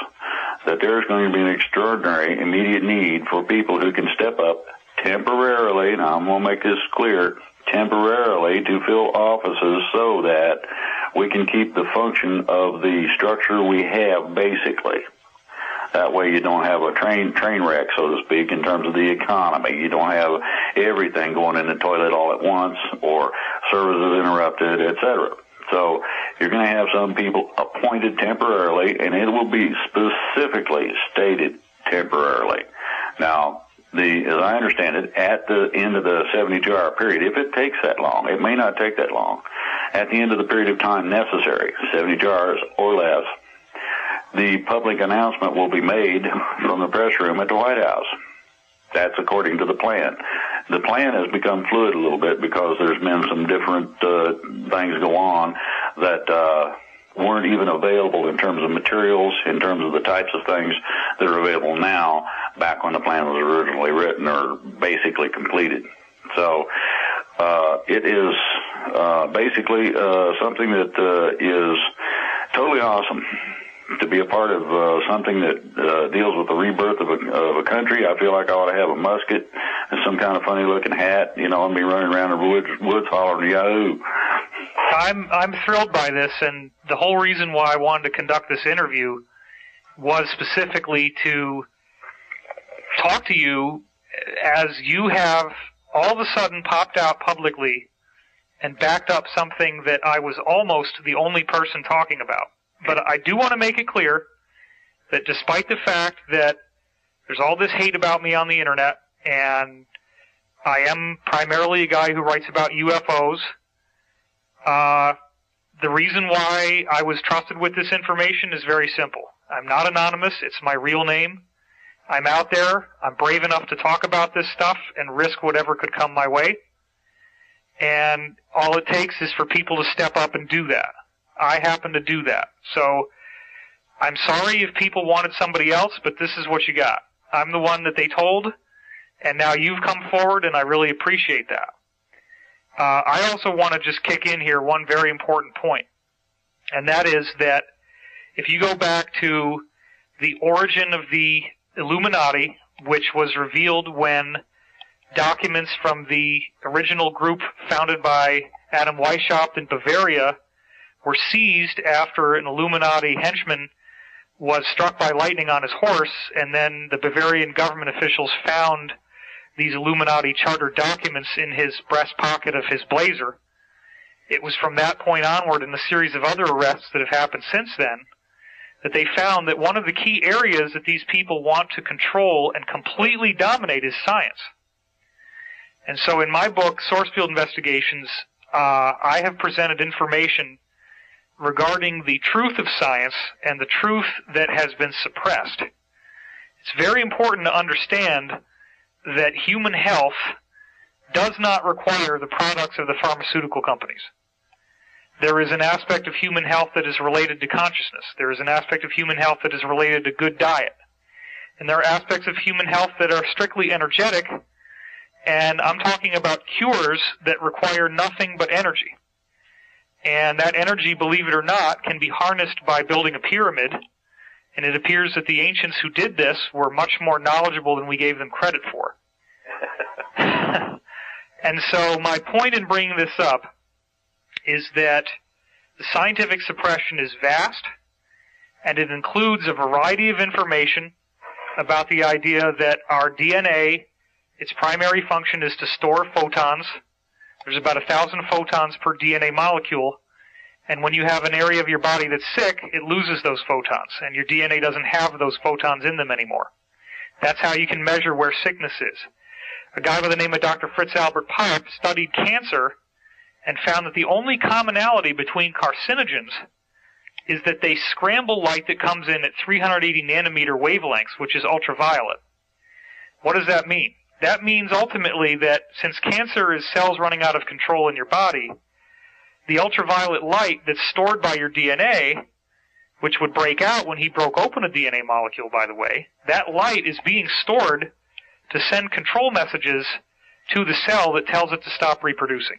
that there's going to be an extraordinary immediate need for people who can step up temporarily, now I'm going to make this clear, temporarily to fill offices so that we can keep the function of the structure we have, basically. That way you don't have a train wreck, so to speak, in terms of the economy. You don't have everything going in the toilet all at once, or services interrupted, etc. So you're going to have some people appointed temporarily, and it will be specifically stated temporarily. Now, as I understand it, at the end of the 72-hour period, if it takes that long, it may not take that long, at the end of the period of time necessary, 72 hours or less, the public announcement will be made from the press room at the White House. That's according to the plan. The plan has become fluid a little bit because there's been some different things go on that weren't even available in terms of materials, in terms of the types of things that are available now, back when the plan was originally written or basically completed. So it is basically something that is totally awesome to be a part of something that deals with the rebirth of a country. I feel like I ought to have a musket and some kind of funny-looking hat, and be running around the woods hollering Yahoo! I'm thrilled by this, and the whole reason why I wanted to conduct this interview was specifically to talk to you as you have all of a sudden popped out publicly and backed up something that I was almost the only person talking about. But I do want to make it clear that despite the fact that there's all this hate about me on the internet, and I am primarily a guy who writes about UFOs, the reason why I was trusted with this information is very simple. I'm not anonymous. It's my real name. I'm out there. I'm brave enough to talk about this stuff and risk whatever could come my way. And all it takes is for people to step up and do that. I happen to do that. So I'm sorry if people wanted somebody else, but this is what you got. I'm the one that they told, and now you've come forward, and I really appreciate that. I also want to just kick in here one very important point, and that is that if you go back to the origin of the Illuminati, which was revealed when documents from the original group founded by Adam Weishaupt in Bavaria were seized after an Illuminati henchman was struck by lightning on his horse, and then the Bavarian government officials found these Illuminati charter documents in his breast pocket of his blazer. It was from that point onward, in a series of other arrests that have happened since then, that they found that one of the key areas that these people want to control and completely dominate is science. And so in my book, Source Field Investigations, I have presented information regarding the truth of science and the truth that has been suppressed. It's very important to understand that human health does not require the products of the pharmaceutical companies. There is an aspect of human health that is related to consciousness. There is an aspect of human health that is related to good diet. And there are aspects of human health that are strictly energetic, and I'm talking about cures that require nothing but energy. And that energy, believe it or not, can be harnessed by building a pyramid, and it appears that the ancients who did this were much more knowledgeable than we gave them credit for. And so my point in bringing this up is that the scientific suppression is vast, and it includes a variety of information about the idea that our DNA, its primary function is to store photons. There's about 1,000 photons per DNA molecule, and when you have an area of your body that's sick, it loses those photons, and your DNA doesn't have those photons in them anymore. That's how you can measure where sickness is. A guy by the name of Dr. Fritz Albert Pipe studied cancer and found that the only commonality between carcinogens is that they scramble light that comes in at 380 nanometer wavelengths, which is ultraviolet. What does that mean? That means ultimately that since cancer is cells running out of control in your body, the ultraviolet light that's stored by your DNA, which would break out when he broke open a DNA molecule, by the way, that light is being stored to send control messages to the cell that tells it to stop reproducing.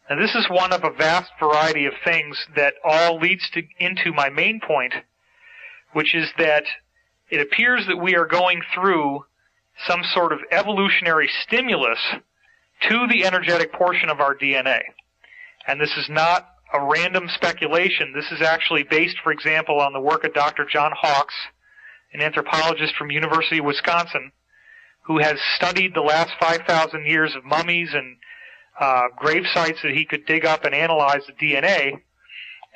Now, this is one of a vast variety of things that all leads into my main point, which is that it appears that we are going through some sort of evolutionary stimulus to the energetic portion of our DNA. And this is not a random speculation. This is actually based, for example, on the work of Dr. John Hawkes, an anthropologist from University of Wisconsin, who has studied the last 5,000 years of mummies and grave sites that he could dig up and analyze the DNA,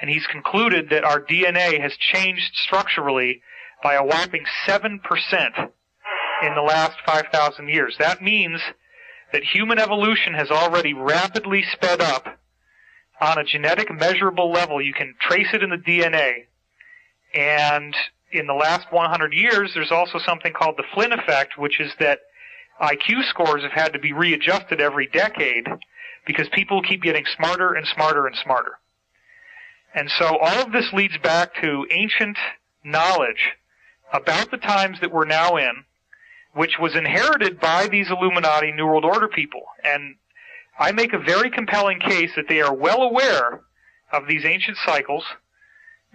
and he's concluded that our DNA has changed structurally by a whopping 7% in the last 5,000 years. That means that human evolution has already rapidly sped up on a genetic measurable level. You can trace it in the DNA, and in the last 100 years, there's also something called the Flynn effect, which is that IQ scores have had to be readjusted every decade because people keep getting smarter and smarter and smarter. And so all of this leads back to ancient knowledge about the times that we're now in, which was inherited by these Illuminati New World Order people. And I make a very compelling case that they are well aware of these ancient cycles.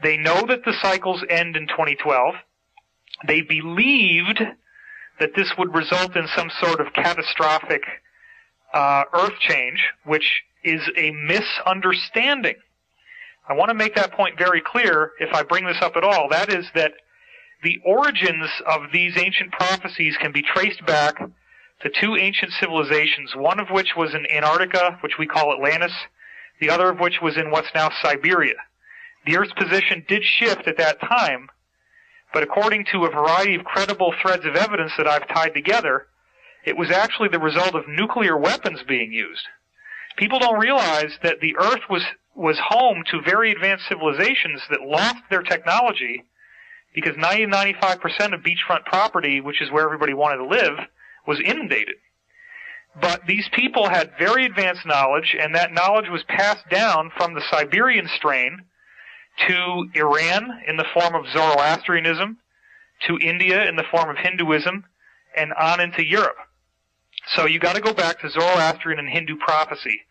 They know that the cycles end in 2012. They believed that this would result in some sort of catastrophic earth change, which is a misunderstanding. I want to make that point very clear if I bring this up at all. That is that the origins of these ancient prophecies can be traced back to two ancient civilizations, one of which was in Antarctica, which we call Atlantis, the other of which was in what's now Siberia. The Earth's position did shift at that time, but according to a variety of credible threads of evidence that I've tied together, it was actually the result of nuclear weapons being used. People don't realize that the Earth was home to very advanced civilizations that lost their technology because 90-95% of beachfront property, which is where everybody wanted to live, was inundated. But these people had very advanced knowledge, and that knowledge was passed down from the Siberian strain to Iran in the form of Zoroastrianism, to India in the form of Hinduism, and on into Europe. So you got to go back to Zoroastrian and Hindu prophecy.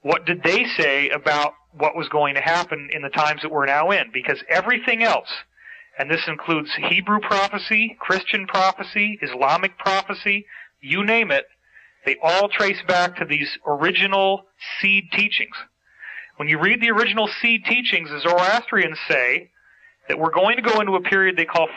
What did they say about what was going to happen in the times that we're now in? Because everything else, and this includes Hebrew prophecy, Christian prophecy, Islamic prophecy, you name it, they all trace back to these original seed teachings. When you read the original seed teachings, the Zoroastrians say that we're going to go into a period they call